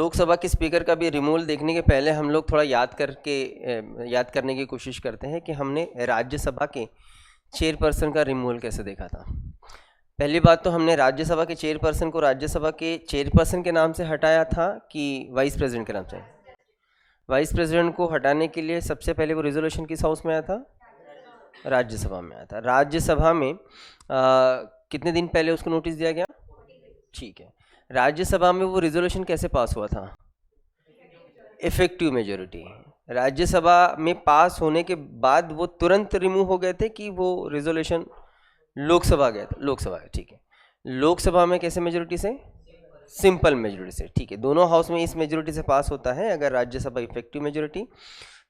लोकसभा के स्पीकर का भी रिमूवल देखने के पहले हम लोग थोड़ा याद करने की कोशिश करते हैं कि हमने राज्यसभा के चेयरपर्सन का रिमूवल कैसे देखा था। पहली बात तो हमने राज्यसभा के चेयरपर्सन को राज्यसभा के चेयरपर्सन के नाम से हटाया था कि वाइस प्रेसिडेंट के नाम से। वाइस प्रेसिडेंट को हटाने के लिए सबसे पहले वो रिजोल्यूशन किस हाउस में आया था? राज्यसभा में आया था। राज्यसभा में कितने दिन पहले उसको नोटिस दिया गया? ठीक है। राज्यसभा में वो रिजोल्यूशन कैसे पास हुआ था? Effective majority. राज्यसभा में पास होने के बाद वो तुरंत रिमूव हो गए थे कि वो रिजोल्यूशन लोकसभा गया था? लोकसभा, ठीक है। लोकसभा में कैसे मेजोरिटी से? सिंपल मेजोरिटी से, ठीक है। दोनों हाउस में इस मेजोरिटी से पास होता है। अगर Rajya Sabha effective majority,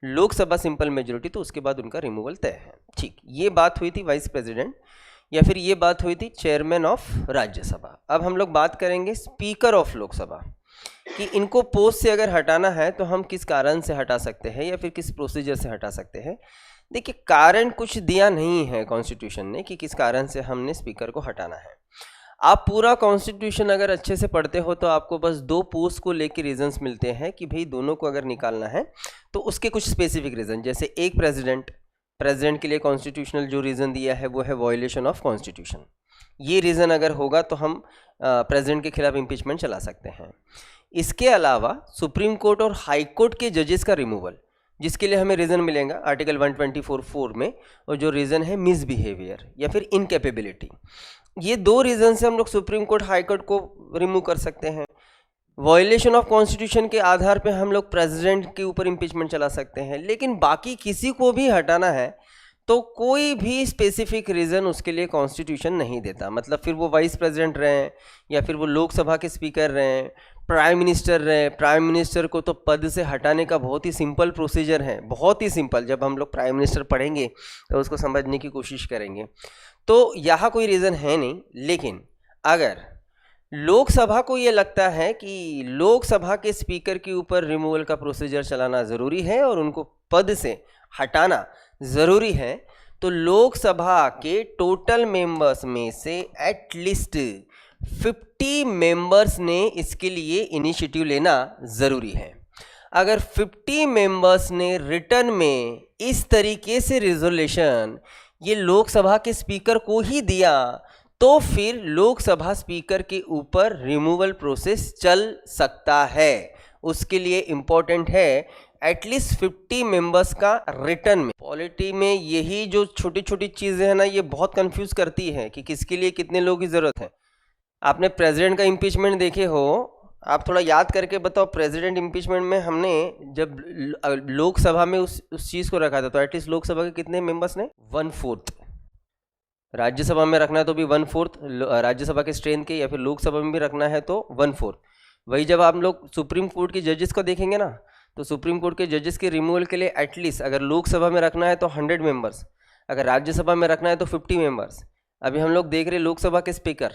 Lok Sabha simple majority, तो उसके बाद उनका रिमूवल तय है। ठीक, ये बात हुई थी वाइस प्रेसिडेंट, या फिर ये बात हुई थी चेयरमैन ऑफ राज्यसभा। अब हम लोग बात करेंगे स्पीकर ऑफ लोकसभा कि इनको पोस्ट से अगर हटाना है तो हम किस कारण से हटा सकते हैं या फिर किस प्रोसीजर से हटा सकते हैं। देखिए, कारण कुछ दिया नहीं है कॉन्स्टिट्यूशन ने कि किस कारण से हमने स्पीकर को हटाना है। आप पूरा कॉन्स्टिट्यूशन अगर अच्छे से पढ़ते हो तो आपको बस दो पोस्ट को लेके रीजंस मिलते हैं कि भाई दोनों को अगर निकालना है तो उसके कुछ स्पेसिफिक रीजन, जैसे एक प्रेसिडेंट के लिए कॉन्स्टिट्यूशनल जो रीज़न दिया है वो है वायलेशन ऑफ कॉन्स्टिट्यूशन। ये रीज़न अगर होगा तो हम प्रेसिडेंट के खिलाफ इम्पीचमेंट चला सकते हैं। इसके अलावा सुप्रीम कोर्ट और हाई कोर्ट के जजेस का रिमूवल, जिसके लिए हमें रीज़न मिलेगा आर्टिकल 124(4) में, और जो रीज़न है मिसबिहेवियर या फिर इनकेपेबिलिटी। ये दो रीज़न से हम लोग सुप्रीम कोर्ट हाई कोर्ट को रिमूव कर सकते हैं। वायलेशन ऑफ कॉन्स्टिट्यूशन के आधार पे हम लोग प्रेसिडेंट के ऊपर इम्पीचमेंट चला सकते हैं, लेकिन बाकी किसी को भी हटाना है तो कोई भी स्पेसिफिक रीज़न उसके लिए कॉन्स्टिट्यूशन नहीं देता। मतलब फिर वो वाइस प्रेसिडेंट रहें या फिर वो लोकसभा के स्पीकर रहें, प्राइम मिनिस्टर रहें, प्राइम मिनिस्टर को तो पद से हटाने का बहुत ही सिंपल प्रोसीजर है, बहुत ही सिंपल। जब हम लोग प्राइम मिनिस्टर पढ़ेंगे तो उसको समझने की कोशिश करेंगे। तो यहाँ कोई रीज़न है नहीं, लेकिन अगर लोकसभा को ये लगता है कि लोकसभा के स्पीकर के ऊपर रिमूवल का प्रोसीजर चलाना ज़रूरी है और उनको पद से हटाना ज़रूरी है, तो लोकसभा के टोटल मेंबर्स में से एटलीस्ट 50 मेंबर्स ने इसके लिए इनिशिएटिव लेना ज़रूरी है। अगर 50 मेंबर्स ने रिटर्न में इस तरीके से रिजोल्यूशन ये लोकसभा के स्पीकर को ही दिया तो फिर लोकसभा स्पीकर के ऊपर रिमूवल प्रोसेस चल सकता है। उसके लिए इम्पोर्टेंट है एटलीस्ट 50 मेंबर्स का रिटर्न में। पॉलिटी में यही जो छोटी छोटी चीज़ें हैं ना, ये बहुत कंफ्यूज करती है कि किसके लिए कितने लोगों की ज़रूरत है। आपने प्रेसिडेंट का इम्पीचमेंट देखे हो, आप थोड़ा याद करके बताओ, प्रेसिडेंट इम्पीचमेंट में हमने जब लोकसभा में उस चीज़ को रखा था तो एटलीस्ट लोकसभा के कितने मेंबर्स ने? 1/4। राज्यसभा में रखना है तो भी 1/4 राज्यसभा के स्ट्रेंथ के, या फिर लोकसभा में भी रखना है तो 1/4। वही जब आप लोग सुप्रीम कोर्ट के जजेस को देखेंगे ना, तो सुप्रीम कोर्ट के जजेस के रिमूवल के लिए एटलीस्ट अगर लोकसभा में रखना है तो 100 मेंबर्स, अगर राज्यसभा में रखना है तो 50 मेंबर्स। अभी हम लोग देख रहे लोकसभा के स्पीकर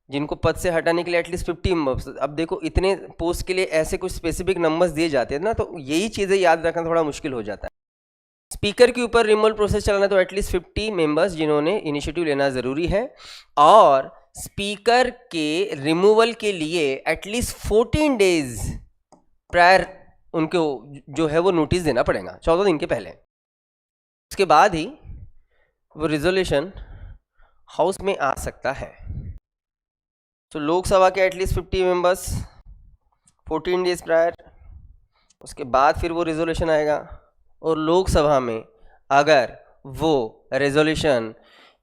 जिनको पद से हटाने के लिए एटलीस्ट 50 मेंबर्स। अब देखो, इतने पोस्ट के लिए ऐसे कुछ स्पेसिफिक नंबर्स दिए जाते हैं ना, तो यही चीज़ें याद रखना थोड़ा मुश्किल हो जाता है। स्पीकर के ऊपर रिमूवल प्रोसेस चलाना तो एटलीस्ट 50 मेंबर्स जिन्होंने इनिशिएटिव लेना ज़रूरी है, और स्पीकर के रिमूवल के लिए एटलीस्ट 14 डेज प्रायर उनको जो है वो नोटिस देना पड़ेगा, 14 दिन के पहले। उसके बाद ही वो रिजोल्यूशन हाउस में आ सकता है। तो लोकसभा के एटलीस्ट 50 मेंबर्स 14 डेज प्रायर, उसके बाद फिर वो रिजोल्यूशन आएगा। और लोकसभा में अगर वो रेजोल्यूशन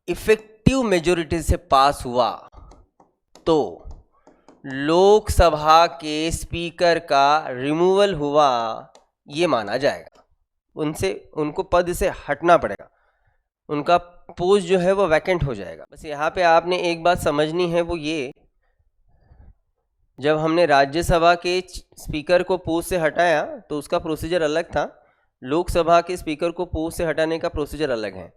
इफेक्टिव मेजोरिटी से पास हुआ तो लोकसभा के स्पीकर का रिमूवल हुआ ये माना जाएगा। उनको पद से हटना पड़ेगा, उनका पोस्ट जो है वो वैकेंट हो जाएगा। बस यहाँ पे आपने एक बात समझनी है, वो ये, जब हमने राज्यसभा के स्पीकर को पोस्ट से हटाया तो उसका प्रोसीजर अलग था, लोकसभा के स्पीकर को पोस्ट से हटाने का प्रोसीजर अलग है।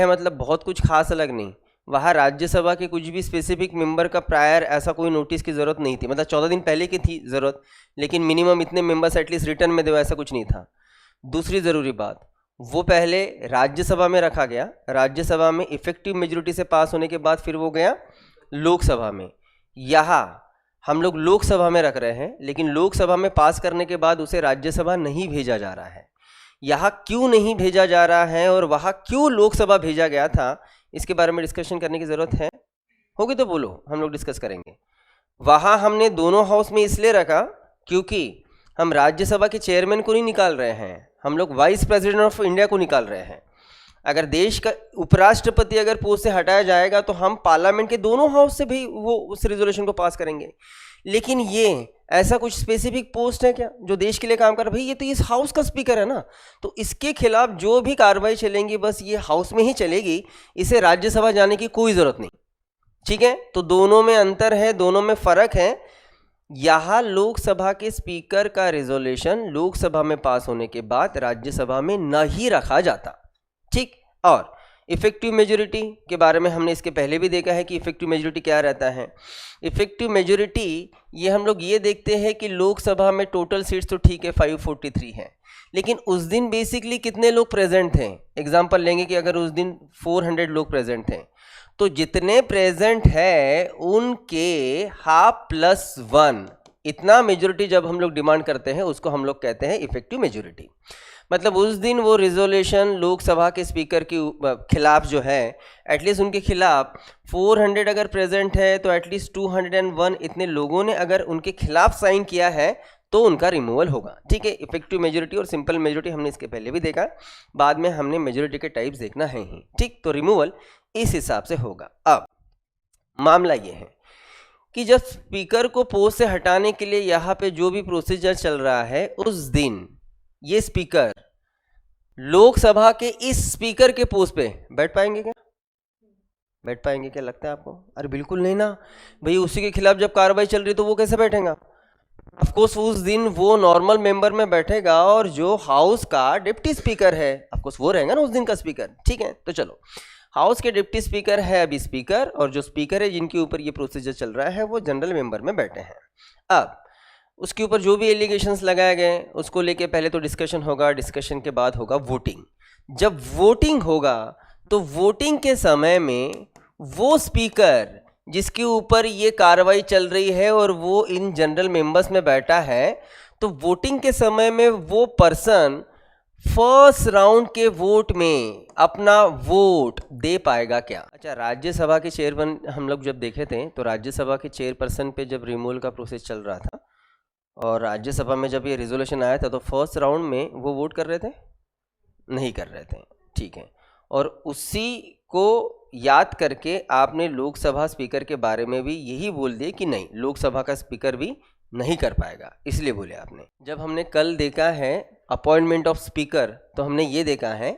मतलब बहुत कुछ खास अलग नहीं। वहाँ राज्यसभा के कुछ भी स्पेसिफिक मेंबर का प्रायर ऐसा कोई नोटिस की ज़रूरत नहीं थी, मतलब 14 दिन पहले की थी ज़रूरत, लेकिन मिनिमम इतने मेंबर्स एटलीस्ट रिटर्न में दो, ऐसा कुछ नहीं था। दूसरी ज़रूरी बात, वो पहले राज्यसभा में रखा गया, राज्यसभा में इफेक्टिव मेजोरिटी से पास होने के बाद फिर वो गया लोकसभा में। यहाँ हम लोग लोकसभा में रख रहे हैं, लेकिन लोकसभा में पास करने के बाद उसे राज्यसभा नहीं भेजा जा रहा है। यहाँ क्यों नहीं भेजा जा रहा है और वहाँ क्यों लोकसभा भेजा गया था, इसके बारे में डिस्कशन करने की ज़रूरत है। होगी तो बोलो, हम लोग डिस्कस करेंगे। वहाँ हमने दोनों हाउस में इसलिए रखा क्योंकि हम राज्यसभा के चेयरमैन को नहीं निकाल रहे हैं, हम लोग वाइस प्रेसिडेंट ऑफ इंडिया को निकाल रहे हैं। अगर देश का उपराष्ट्रपति अगर पोस्ट से हटाया जाएगा तो हम पार्लियामेंट के दोनों हाउस से भी वो उस रिजोल्यूशन को पास करेंगे। लेकिन ये ऐसा कुछ स्पेसिफिक पोस्ट है क्या जो देश के लिए काम कर रहा है? भाई ये तो इस हाउस का स्पीकर है ना, तो इसके खिलाफ जो भी कार्रवाई चलेंगी बस ये हाउस में ही चलेगी, इसे राज्यसभा जाने की कोई ज़रूरत नहीं। ठीक है, तो दोनों में अंतर है, दोनों में फ़र्क है। यहाँ लोकसभा के स्पीकर का रिजोल्यूशन लोकसभा में पास होने के बाद राज्यसभा में नहीं रखा जाता। ठीक, और इफेक्टिव मेजोरिटी के बारे में हमने इसके पहले भी देखा है कि इफेक्टिव मेजोरिटी क्या रहता है। इफेक्टिव मेजोरिटी ये हम लोग ये देखते हैं कि लोकसभा में टोटल सीट्स तो ठीक है 543 है, लेकिन उस दिन बेसिकली कितने लोग प्रेजेंट थे। एग्जांपल लेंगे कि अगर उस दिन 400 लोग प्रेजेंट थे, तो जितने प्रेजेंट है उनके हाफ प्लस 1, इतना मेजोरिटी जब हम लोग डिमांड करते हैं उसको हम लोग कहते हैं इफेक्टिव मेजोरिटी। मतलब उस दिन वो रिजोल्यूशन लोकसभा के स्पीकर के खिलाफ जो है, एटलीस्ट उनके खिलाफ 400 अगर प्रेजेंट है तो एटलीस्ट 201 इतने लोगों ने अगर उनके खिलाफ साइन किया है तो उनका रिमूवल होगा। ठीक है, इफेक्टिव मेजोरिटी और सिंपल मेजोरिटी हमने इसके पहले भी देखा, बाद में हमने मेजोरिटी के टाइप्स देखना है ही। ठीक, तो रिमूवल इस हिसाब से होगा। अब मामला ये है कि जब स्पीकर को पोस्ट से हटाने के लिए यहाँ पे जो भी प्रोसीजर चल रहा है, उस दिन ये स्पीकर लोकसभा के इस स्पीकर के पोस्ट पे बैठ पाएंगे क्या? बैठ पाएंगे क्या लगता है आपको? अरे बिल्कुल नहीं ना भाई, उसी के खिलाफ जब कार्रवाई चल रही तो वो कैसे बैठेगा? ऑफ कोर्स उस दिन वो नॉर्मल मेंबर में बैठेगा और जो हाउस का डिप्टी स्पीकर है ऑफ कोर्स वो रहेगा ना उस दिन का स्पीकर। ठीक है, तो चलो, हाउस के डिप्टी स्पीकर है अभी स्पीकर, और जो स्पीकर है जिनके ऊपर ये प्रोसीजर चल रहा है वो जनरल मेंबर में बैठे हैं। अब उसके ऊपर जो भी एलिगेशंस लगाए गए उसको लेके पहले तो डिस्कशन होगा, डिस्कशन के बाद होगा वोटिंग। जब वोटिंग होगा तो वोटिंग के समय में वो स्पीकर जिसके ऊपर ये कार्रवाई चल रही है और वो इन जनरल मेंबर्स में बैठा है, तो वोटिंग के समय में वो पर्सन फर्स्ट राउंड के वोट में अपना वोट दे पाएगा क्या? अच्छा, राज्यसभा के चेयरमैन हम लोग जब देखे थे तो राज्यसभा के चेयरपर्सन पे जब रिमूवल का प्रोसेस चल रहा था और राज्यसभा में जब ये रिजोल्यूशन आया था तो फर्स्ट राउंड में वो वोट कर रहे थे? नहीं कर रहे थे। ठीक है, और उसी को याद करके आपने लोकसभा स्पीकर के बारे में भी यही बोल दिए कि नहीं, लोकसभा का स्पीकर भी नहीं कर पाएगा, इसलिए बोले आपने। जब हमने कल देखा है अपॉइंटमेंट ऑफ स्पीकर तो हमने ये देखा है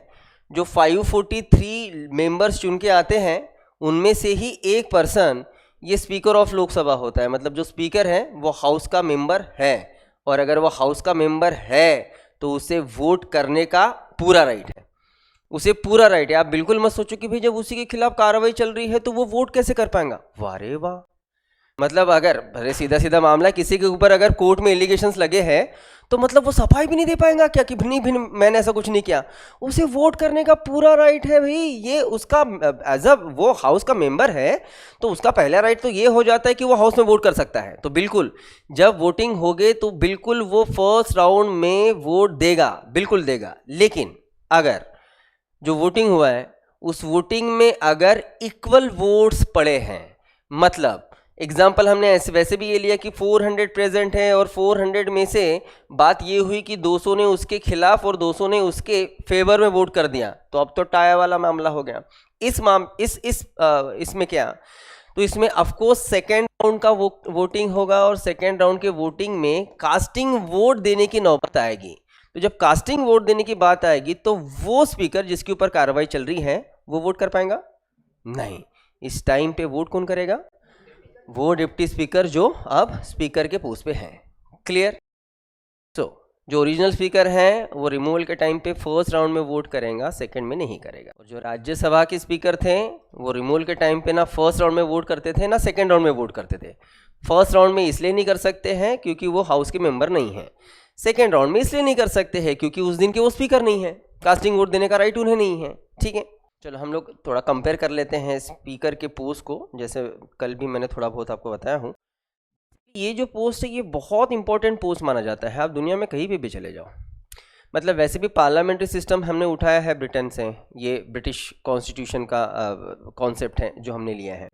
जो 543 मेंबर्स चुन के आते हैं उनमें से ही एक पर्सन ये स्पीकर ऑफ लोकसभा होता है। मतलब जो स्पीकर है वो हाउस का मेंबर है, और अगर वो हाउस का मेंबर है तो उसे वोट करने का पूरा राइट है, उसे पूरा राइट है। आप बिल्कुल मत सोचो कि भाई जब उसी के खिलाफ कार्रवाई चल रही है तो वो वोट कैसे कर पाएगा। वाह रे वाह, मतलब अगर अरे सीधा सीधा मामला, किसी के ऊपर अगर कोर्ट में एलिगेशंस लगे हैं तो मतलब वो सफाई भी नहीं दे पाएगा क्या कि नहीं मैंने ऐसा कुछ नहीं किया? उसे वोट करने का पूरा राइट है भाई, ये उसका एज अ वो हाउस का मेंबर है तो उसका पहला राइट तो ये हो जाता है कि वो हाउस में वोट कर सकता है। तो बिल्कुल जब वोटिंग हो गई तो बिल्कुल वो फर्स्ट राउंड में वोट देगा, बिल्कुल देगा। लेकिन अगर जो वोटिंग हुआ है उस वोटिंग में अगर इक्वल वोट्स पड़े हैं, मतलब एग्जाम्पल हमने ऐसे वैसे भी ये लिया कि 400 प्रेजेंट है और 400 में से बात ये हुई कि 200 ने उसके खिलाफ और 200 ने उसके फेवर में वोट कर दिया, तो अब तो टाई वाला मामला हो गया। इसमें क्या, तो इसमें ऑफकोर्स सेकेंड राउंड का वोटिंग होगा और सेकेंड राउंड के वोटिंग में कास्टिंग वोट देने की नौबत आएगी। तो जब कास्टिंग वोट देने की बात आएगी तो वो स्पीकर जिसके ऊपर कार्रवाई चल रही है वो वोट कर पाएगा नहीं। इस टाइम पे वोट कौन करेगा? वो डिप्टी स्पीकर जो अब स्पीकर के पोस्ट पे हैं। क्लियर? सो जो ओरिजिनल स्पीकर हैं वो रिमूवल के टाइम पे फर्स्ट राउंड में वोट करेगा, सेकंड में नहीं करेगा। और जो राज्यसभा के स्पीकर थे वो रिमूवल के टाइम पे ना फर्स्ट राउंड में वोट करते थे ना सेकंड राउंड में वोट करते थे। फर्स्ट राउंड में इसलिए नहीं कर सकते हैं क्योंकि वो हाउस के मेंबर नहीं है, सेकेंड राउंड में इसलिए नहीं कर सकते हैं क्योंकि उस दिन के वो स्पीकर नहीं है, कास्टिंग वोट देने का राइट उन्हें नहीं है। ठीक है, चलो हम लोग थोड़ा कंपेयर कर लेते हैं स्पीकर के पोस्ट को, जैसे कल भी मैंने थोड़ा बहुत आपको बताया हूँ। ये जो पोस्ट है ये बहुत इंपॉर्टेंट पोस्ट माना जाता है, आप दुनिया में कहीं भी चले जाओ। मतलब वैसे भी पार्लियामेंट्री सिस्टम हमने उठाया है ब्रिटेन से, ये ब्रिटिश कॉन्स्टिट्यूशन का कॉन्सेप्ट है जो हमने लिया है,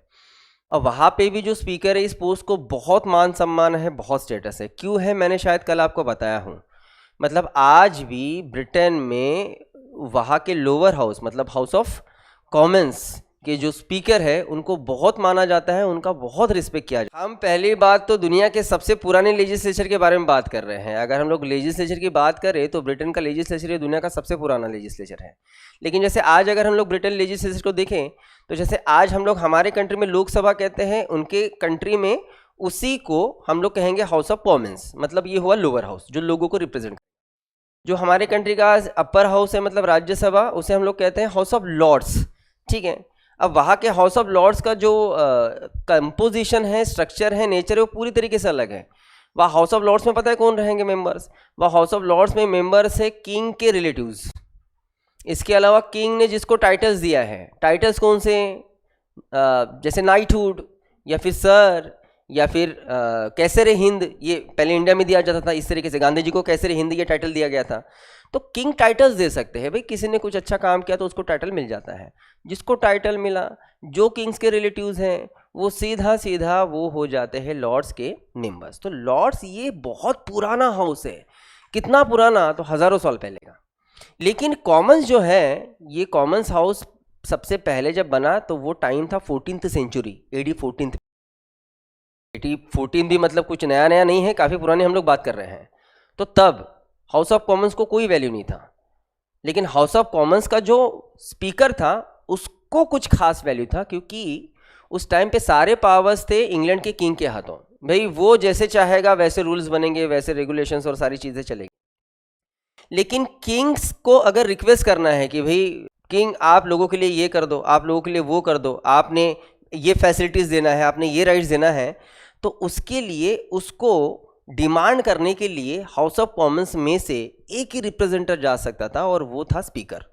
और वहाँ पे भी जो स्पीकर है इस पोस्ट को बहुत मान सम्मान है, बहुत स्टेटस है। क्यों है मैंने शायद कल आपको बताया हूँ। मतलब आज भी ब्रिटेन में वहाँ के लोअर हाउस मतलब हाउस ऑफ कॉमन्स के जो स्पीकर है उनको बहुत माना जाता है, उनका बहुत रिस्पेक्ट किया जाता है। हम पहली बात तो दुनिया के सबसे पुराने लेजिस्लेचर के बारे में बात कर रहे हैं। अगर हम लोग लेजिस्लेचर की बात करें तो ब्रिटेन का लेजिस्लेचर दुनिया का सबसे पुराना लेजिस्लेचर है। लेकिन जैसे आज अगर हम लोग ब्रिटेन लेजिस्लेचर को देखें तो जैसे आज हम लोग हमारे कंट्री में लोकसभा कहते हैं, उनके कंट्री में उसी को हम लोग कहेंगे हाउस ऑफ कॉमन्स। मतलब ये हुआ लोअर हाउस जो लोगों को रिप्रेजेंट। जो हमारे कंट्री का अपर हाउस है मतलब राज्यसभा, उसे हम लोग कहते हैं हाउस ऑफ लॉर्ड्स। ठीक है, अब वहाँ के हाउस ऑफ लॉर्ड्स का जो कंपोजिशन है, स्ट्रक्चर है, नेचर है, वो पूरी तरीके से अलग है। वहाँ हाउस ऑफ लॉर्ड्स में पता है कौन रहेंगे मेंबर्स? वहाँ हाउस ऑफ लॉर्ड्स में मेंबर्स है किंग के रिलेटिव्स। इसके अलावा किंग ने जिसको टाइटल्स दिया है, टाइटल्स कौन से? जैसे नाइटहुड या फिर सर या फिर कैसरे हिंद, ये पहले इंडिया में दिया जाता था। इस तरीके से गांधी जी को कैसरे हिंद ये टाइटल दिया गया था। तो किंग टाइटल्स दे सकते हैं भाई, किसी ने कुछ अच्छा काम किया तो उसको टाइटल मिल जाता है। जिसको टाइटल मिला, जो किंग्स के रिलेटिव्स हैं, वो सीधा सीधा वो हो जाते हैं लॉर्ड्स के मेंबर्स। तो लॉर्ड्स ये बहुत पुराना हाउस है। कितना पुराना? तो हज़ारों साल पहले का। लेकिन कॉमन्स जो है, ये कॉमन्स हाउस सबसे पहले जब बना तो वो टाइम था 14th सेंचुरी, AD 14th। 14 भी मतलब कुछ नया नया नहीं है, काफ़ी पुरानी हम लोग बात कर रहे हैं। तो तब हाउस ऑफ कॉमन्स को कोई वैल्यू नहीं था, लेकिन हाउस ऑफ कॉमन्स का जो स्पीकर था उसको कुछ खास वैल्यू था, क्योंकि उस टाइम पे सारे पावर्स थे इंग्लैंड के किंग के हाथों। भाई वो जैसे चाहेगा वैसे रूल्स बनेंगे, वैसे रेगुलेशंस और सारी चीज़ें चलेगी। लेकिन किंग्स को अगर रिक्वेस्ट करना है कि भाई किंग आप लोगों के लिए ये कर दो, आप लोगों के लिए वो कर दो, आपने ये फैसिलिटीज़ देना है, आपने ये राइट्स देना है, तो उसके लिए उसको डिमांड करने के लिए हाउस ऑफ कॉमन्स में से एक ही रिप्रेजेंटर जा सकता था, और वो था स्पीकर।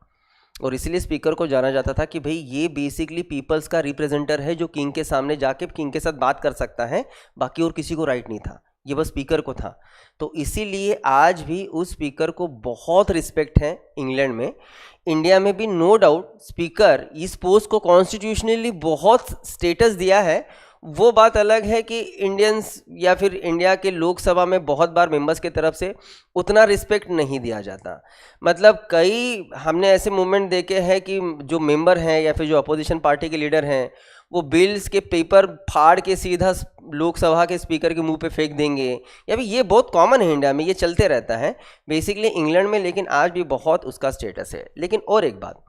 और इसलिए स्पीकर को जाना जाता था कि भाई ये बेसिकली पीपल्स का रिप्रेजेंटर है, जो किंग के सामने जाके किंग के साथ बात कर सकता है। बाकी और किसी को राइट नहीं था, ये बस स्पीकर को था। तो इसीलिए आज भी उस स्पीकर को बहुत रिस्पेक्ट है इंग्लैंड में। इंडिया में भी नो डाउट स्पीकर इस पोस्ट को कॉन्स्टिट्यूशनली बहुत स्टेटस दिया है। वो बात अलग है कि इंडियंस या फिर इंडिया के लोकसभा में बहुत बार मेंबर्स की तरफ से उतना रिस्पेक्ट नहीं दिया जाता। मतलब कई हमने ऐसे मूवमेंट देखे हैं कि जो मेंबर हैं या फिर जो अपोजिशन पार्टी के लीडर हैं, वो बिल्स के पेपर फाड़ के सीधा लोकसभा के स्पीकर के मुंह पे फेंक देंगे। या भी ये बहुत कॉमन है इंडिया में, ये चलते रहता है बेसिकली इंग्लैंड में, लेकिन आज भी बहुत उसका स्टेटस है। लेकिन और एक बात,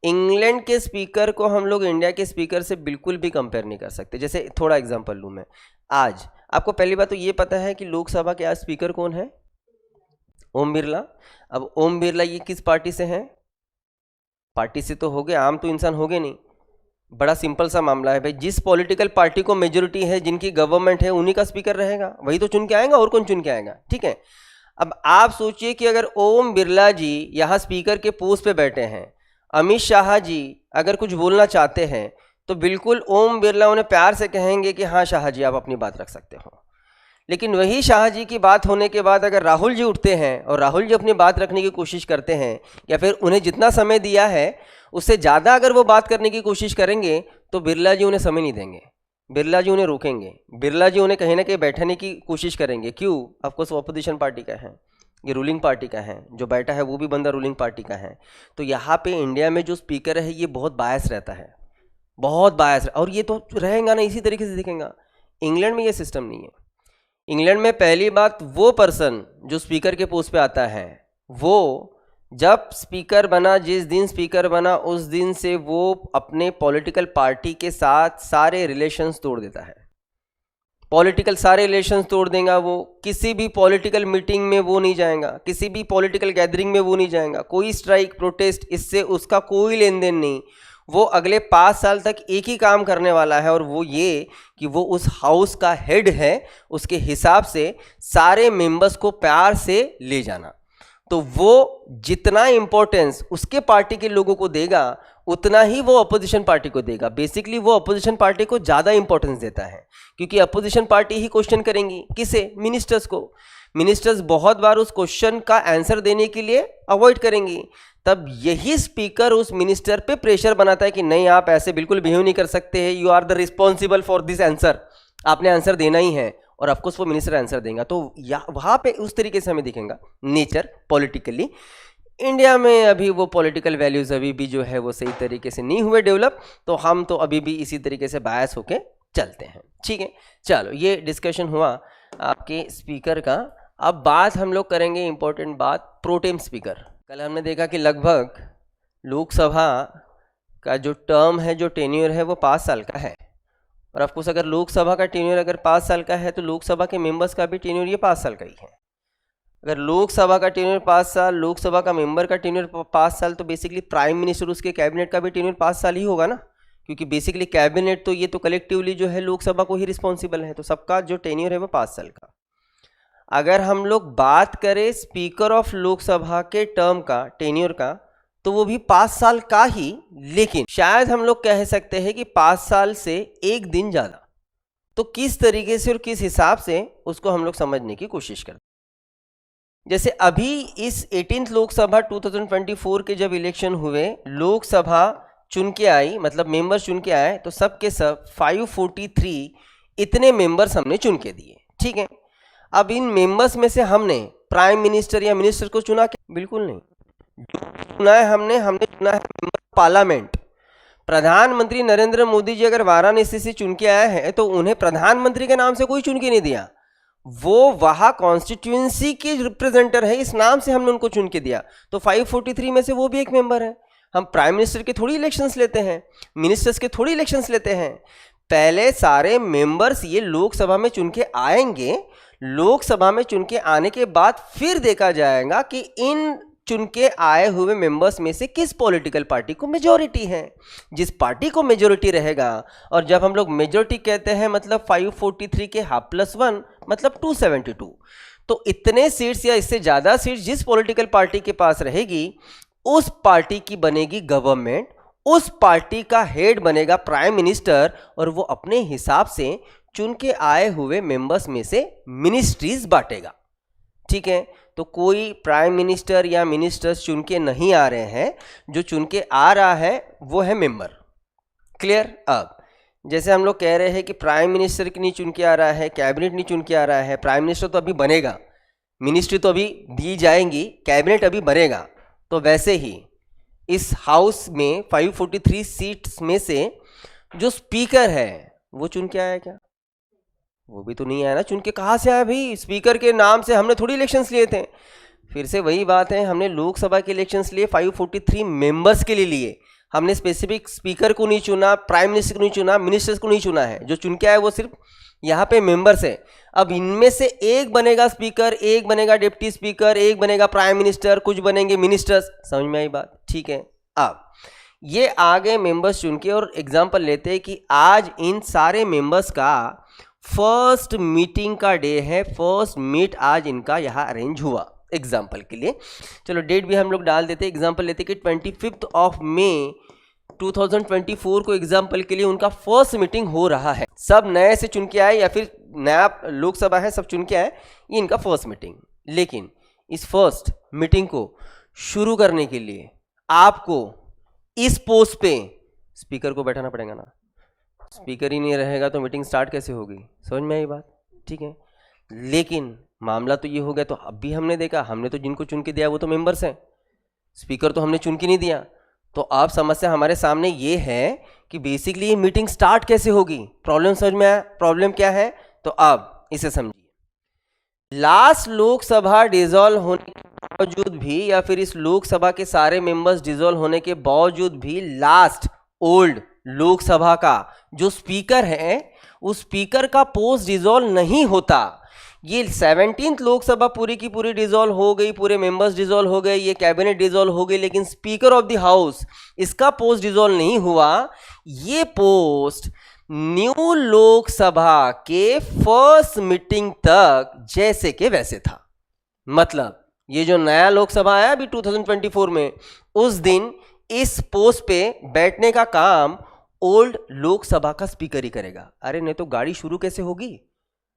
इंग्लैंड के स्पीकर को हम लोग इंडिया के स्पीकर से बिल्कुल भी कंपेयर नहीं कर सकते। जैसे थोड़ा एग्जांपल लूँ मैं, आज आपको पहली बात तो ये पता है कि लोकसभा के आज स्पीकर कौन है? ओम बिरला। अब ओम बिरला ये किस पार्टी से हैं? पार्टी से तो हो गए, आम तो इंसान हो गए नहीं। बड़ा सिंपल सा मामला है भाई, जिस पॉलिटिकल पार्टी को मेजोरिटी है, जिनकी गवर्नमेंट है, उन्हीं का स्पीकर रहेगा, वही तो चुन के आएगा, और कौन चुन के आएगा? ठीक है, अब आप सोचिए कि अगर ओम बिरला जी यहाँ स्पीकर के पोस्ट पे बैठे हैं, अमित शाह जी अगर कुछ बोलना चाहते हैं तो बिल्कुल ओम बिरला उन्हें प्यार से कहेंगे कि हाँ शाह जी आप अपनी बात रख सकते हो। लेकिन वही शाह जी की बात होने के बाद अगर राहुल जी उठते हैं और राहुल जी अपनी बात रखने की कोशिश करते हैं, या फिर उन्हें जितना समय दिया है उससे ज़्यादा अगर वो बात करने की कोशिश करेंगे, तो बिरला जी उन्हें समय नहीं देंगे, बिरला जी उन्हें रोकेंगे, बिरला जी उन्हें कहीं ना कहीं बैठाने की कोशिश करेंगे। क्यों? ऑफकोर्स वो अपोजिशन पार्टी का है, ये रूलिंग पार्टी का है, जो बैठा है वो भी बंदा रूलिंग पार्टी का है। तो यहाँ पे इंडिया में जो स्पीकर है ये बहुत बायस रहता है, बहुत बायस, और ये तो रहेगा ना, इसी तरीके से दिखेगा। इंग्लैंड में ये सिस्टम नहीं है। इंग्लैंड में पहली बात, वो पर्सन जो स्पीकर के पोस्ट पे आता है, वो जब स्पीकर बना, जिस दिन स्पीकर बना उस दिन से वो अपने पॉलिटिकल पार्टी के साथ सारे रिलेशंस तोड़ देता है। पॉलिटिकल सारे रिलेशंस तोड़ देगा वो, किसी भी पॉलिटिकल मीटिंग में वो नहीं जाएगा, किसी भी पॉलिटिकल गैदरिंग में वो नहीं जाएगा, कोई स्ट्राइक प्रोटेस्ट इससे उसका कोई लेन देन नहीं। वो अगले 5 साल तक एक ही काम करने वाला है, और वो ये कि वो उस हाउस का हेड है, उसके हिसाब से सारे मेंबर्स को प्यार से ले जाना। तो वो जितना इंपॉर्टेंस उसके पार्टी के लोगों को देगा उतना ही वो अपोजिशन पार्टी को देगा। बेसिकली वो अपोजिशन पार्टी को ज़्यादा इंपॉर्टेंस देता है, क्योंकि अपोजिशन पार्टी ही क्वेश्चन करेंगी किसे, मिनिस्टर्स को। मिनिस्टर्स बहुत बार उस क्वेश्चन का आंसर देने के लिए अवॉइड करेंगी, तब यही स्पीकर उस मिनिस्टर पे प्रेशर बनाता है कि नहीं, आप ऐसे बिल्कुल बिहेव नहीं कर सकते हैं, you are the responsible for this answer, आपने आंसर देना ही है। और ऑफकोर्स वो मिनिस्टर आंसर देगा। तो वहाँ पे उस तरीके से हमें दिखेगा नेचर पॉलिटिकली। इंडिया में अभी वो पॉलिटिकल वैल्यूज़ अभी भी जो है वो सही तरीके से नहीं हुए डेवलप, तो हम तो अभी भी इसी तरीके से बायस होके चलते हैं। ठीक है, चलो ये डिस्कशन हुआ आपके स्पीकर का। अब बात हम लोग करेंगे इंपॉर्टेंट बात, प्रोटेम स्पीकर। कल हमने देखा कि लगभग लोकसभा का जो टर्म है, जो टेन्योर है, वो 5 साल का है। और ऑफकोर्स अगर लोकसभा का टेन्योर अगर 5 साल का है तो लोकसभा के मेंबर्स का भी टेन्योर ये 5 साल का ही है। अगर लोकसभा का टेन्योर 5 साल, लोकसभा का मेंबर का टेन्योर 5 साल, तो बेसिकली प्राइम मिनिस्टर उसके कैबिनेट का भी टेन्योर 5 साल ही होगा ना, क्योंकि बेसिकली कैबिनेट तो ये तो कलेक्टिवली जो है लोकसभा को ही रिस्पॉन्सिबल है, तो सबका जो टेन्योर है वो 5 साल का। अगर हम लोग बात करें स्पीकर ऑफ लोकसभा के टर्म का, टेन्योर का, तो वो भी 5 साल का ही, लेकिन शायद हम लोग कह सकते हैं कि 5 साल से एक दिन ज़्यादा। तो किस तरीके से और किस हिसाब से उसको हम लोग समझने की कोशिश करते हैं। जैसे अभी इस 18th लोकसभा 2024 के जब इलेक्शन हुए, लोकसभा चुन के आई, मतलब मेंबर चुन के आए, तो सब के सब 543 इतने मेंबर्स हमने चुन के दिए। ठीक है, अब इन मेंबर्स में से हमने प्राइम मिनिस्टर या मिनिस्टर को चुना क्या? बिल्कुल नहीं। चुना है हमने चुना है मेंबर पार्लियामेंट। प्रधानमंत्री नरेंद्र मोदी जी अगर वाराणसी से चुन के आए हैं तो उन्हें प्रधानमंत्री के नाम से कोई चुन के नहीं दिया, वो वहाँ कॉन्स्टिट्यूएंसी के रिप्रेजेंटर है, इस नाम से हमने उनको चुन के दिया। तो 543 में से वो भी एक मेंबर है। हम प्राइम मिनिस्टर के थोड़ी इलेक्शंस लेते हैं, मिनिस्टर्स के थोड़ी इलेक्शंस लेते हैं। पहले सारे मेंबर्स ये लोकसभा में चुन के आएंगे, लोकसभा में चुन के आने के बाद फिर देखा जाएगा कि इन चुन के आए हुए मेंबर्स में से किस पॉलिटिकल पार्टी को मेजॉरिटी है। जिस पार्टी को मेजॉरिटी रहेगा, और जब हम लोग मेजॉरिटी कहते हैं मतलब 543 के हाफ +1 मतलब 272, तो इतने सीट्स या इससे ज़्यादा सीट्स जिस पॉलिटिकल पार्टी के पास रहेगी, उस पार्टी की बनेगी गवर्नमेंट, उस पार्टी का हेड बनेगा प्राइम मिनिस्टर, और वो अपने हिसाब से चुन के आए हुए मेंबर्स में से मिनिस्ट्रीज बांटेगा। ठीक है, तो कोई प्राइम मिनिस्टर या मिनिस्टर्स चुन के नहीं आ रहे हैं, जो चुन के आ रहा है वो है मेंबर। क्लियर? अब जैसे हम लोग कह रहे हैं कि प्राइम मिनिस्टर की नहीं चुन के आ रहा है, कैबिनेट नहीं चुन के आ रहा है, प्राइम मिनिस्टर तो अभी बनेगा, मिनिस्ट्री तो अभी दी जाएंगी, कैबिनेट अभी बनेगा, तो वैसे ही इस हाउस में 543 सीट्स में से जो स्पीकर है वो चुन के आया क्या? वो भी तो नहीं आया ना। चुन के कहाँ से आया भाई? स्पीकर के नाम से हमने थोड़ी इलेक्शंस लिए थे। फिर से वही बात है, हमने लोकसभा के इलेक्शंस लिए 543 मेंबर्स के लिए लिए, हमने स्पेसिफिक स्पीकर को नहीं चुना, प्राइम मिनिस्टर को नहीं चुना, मिनिस्टर्स को नहीं चुना है। जो चुन के आया वो सिर्फ यहाँ पे मेंबर्स है। अब इनमें से एक बनेगा स्पीकर, एक बनेगा डिप्टी स्पीकर, एक बनेगा प्राइम मिनिस्टर, कुछ बनेंगे मिनिस्टर्स। समझ में आई बात? ठीक है, अब ये आगे मेंबर्स चुन के, और एग्जाम्पल लेते हैं कि आज इन सारे मेंबर्स का फर्स्ट मीटिंग का डे है, फर्स्ट मीट आज इनका यहाँ अरेंज हुआ एग्जाम्पल के लिए। चलो डेट भी हम लोग डाल देते हैं, एग्जाम्पल लेते हैं कि 25 मई 2024 को एग्जाम्पल के लिए उनका फर्स्ट मीटिंग हो रहा है। सब नए से चुन के आए या फिर नया लोकसभा है सब चुन के आए, ये इनका फर्स्ट मीटिंग। लेकिन इस फर्स्ट मीटिंग को शुरू करने के लिए आपको इस पोस्ट पे स्पीकर को बैठाना पड़ेगा ना। स्पीकर ही नहीं रहेगा तो मीटिंग स्टार्ट कैसे होगी? समझ में आई बात? ठीक है, लेकिन मामला तो ये हो गया। तो अब भी हमने देखा, हमने तो जिनको चुन के दिया वो तो मेंबर्स हैं, स्पीकर तो हमने चुन के नहीं दिया। तो अब समस्या हमारे सामने ये है कि बेसिकली ये मीटिंग स्टार्ट कैसे होगी। प्रॉब्लम समझ में आया? प्रॉब्लम क्या है? तो अब इसे समझिए। लास्ट लोकसभा डिसॉल्व होने के बावजूद भी, या फिर इस लोकसभा के सारे मेंबर्स डिसॉल्व होने के बावजूद भी, लास्ट ओल्ड लोकसभा का जो स्पीकर है उस स्पीकर का पोस्ट डिसॉल्व नहीं होता। ये 17th लोकसभा पूरी की पूरी डिसॉल्व हो गई, पूरे मेंबर्स डिसॉल्व हो गए, ये कैबिनेट डिसॉल्व हो गई, लेकिन स्पीकर ऑफ द हाउस इसका पोस्ट डिसॉल्व नहीं हुआ। ये पोस्ट न्यू लोकसभा के फर्स्ट मीटिंग तक जैसे के वैसे था। मतलब ये जो नया लोकसभा आया अभी 2024 में, उस दिन इस पोस्ट पे बैठने का काम ओल्ड लोकसभा का स्पीकर ही करेगा। अरे नहीं तो गाड़ी शुरू कैसे होगी?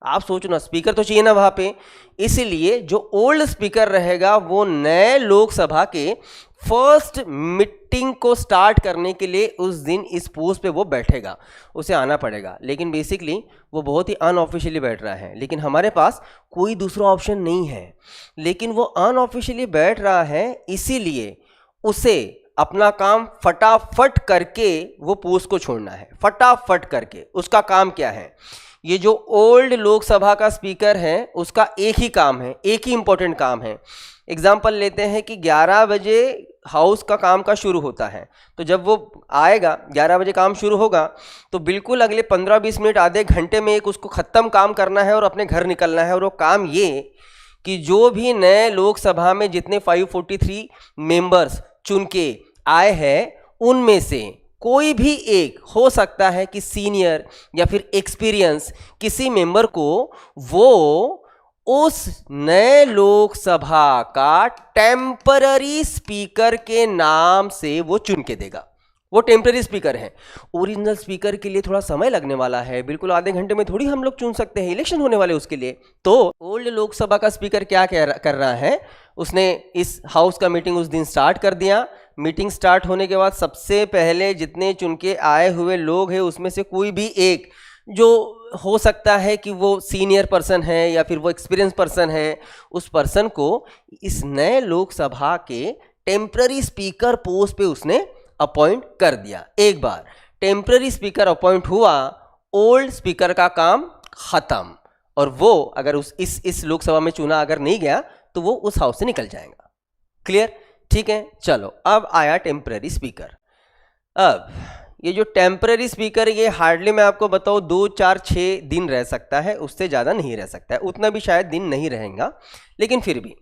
आप सोचो ना, स्पीकर तो चाहिए ना वहां पे। इसलिए जो ओल्ड स्पीकर रहेगा वो नए लोकसभा के फर्स्ट मीटिंग को स्टार्ट करने के लिए उस दिन इस पोस्ट पे वो बैठेगा, उसे आना पड़ेगा। लेकिन बेसिकली वो बहुत ही अनऑफिशियली बैठ रहा है, लेकिन हमारे पास कोई दूसरा ऑप्शन नहीं है। लेकिन वो अनऑफिशियली बैठ रहा है, इसीलिए उसे अपना काम फटाफट करके वो पोस्ट को छोड़ना है, फटाफट करके। उसका काम क्या है? ये जो ओल्ड लोकसभा का स्पीकर है उसका एक ही काम है, एक ही इंपॉर्टेंट काम है। एग्जाम्पल लेते हैं कि 11 बजे हाउस का काम का शुरू होता है, तो जब वो आएगा 11 बजे काम शुरू होगा, तो बिल्कुल अगले 15-20 मिनट आधे घंटे में एक उसको ख़त्म काम करना है और अपने घर निकलना है। और वो काम ये कि जो भी नए लोकसभा में जितने 543 मेंबर्स चुन के आए हैं, उनमें से कोई भी एक हो सकता है कि सीनियर या फिर एक्सपीरियंस किसी मेंबर को वो उस नए लोकसभा का टेम्पररी स्पीकर के नाम से वो चुन के देगा। वो टेम्पररी स्पीकर है। ओरिजिनल स्पीकर के लिए थोड़ा समय लगने वाला है, बिल्कुल आधे घंटे में थोड़ी हम लोग चुन सकते हैं, इलेक्शन होने वाले उसके लिए। तो ओल्ड लोकसभा का स्पीकर क्या कर रहा है, उसने इस हाउस का मीटिंग उस दिन स्टार्ट कर दिया। मीटिंग स्टार्ट होने के बाद सबसे पहले जितने चुन के आए हुए लोग हैं उसमें से कोई भी एक जो हो सकता है कि वो सीनियर पर्सन है या फिर वो एक्सपीरियंस पर्सन है, उस पर्सन को इस नए लोकसभा के टेम्पररी स्पीकर पोस्ट पे उसने अपॉइंट कर दिया। एक बार टेम्पररी स्पीकर अपॉइंट हुआ, ओल्ड स्पीकर का काम खत्म, और वो अगर इस लोकसभा में चुना अगर नहीं गया तो वो उस हाउस से निकल जाएगा। क्लियर? ठीक है, चलो अब आया टेम्पररी स्पीकर। अब ये जो टेम्पररी स्पीकर, ये हार्डली मैं आपको बताऊँ 2, 4, 6 दिन रह सकता है, उससे ज़्यादा नहीं रह सकता है। उतना भी शायद दिन नहीं रहेगा, लेकिन फिर भी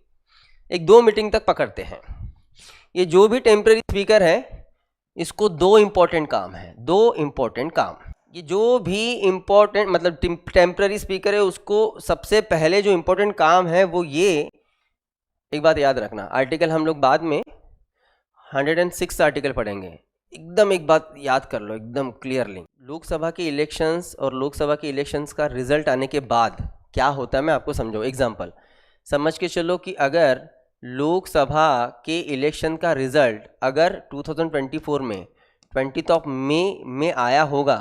1-2 मीटिंग तक पकड़ते हैं। ये जो भी टेम्पररी स्पीकर है, इसको 2 इम्पॉर्टेंट काम है, 2 इम्पॉर्टेंट काम। ये जो भी इम्पॉर्टेंट मतलब टेम्पररी स्पीकर है, उसको सबसे पहले जो इम्पोर्टेंट काम है वो ये, एक बात याद रखना, आर्टिकल हम लोग बाद में 106 आर्टिकल पढ़ेंगे, एकदम एक बात याद कर लो एकदम क्लियरली। लोकसभा के इलेक्शंस और लोकसभा के इलेक्शंस का रिजल्ट आने के बाद क्या होता है मैं आपको समझाऊँ। एग्जांपल समझ के चलो कि अगर लोकसभा के इलेक्शन का रिजल्ट अगर 2024 में 20 मई में आया होगा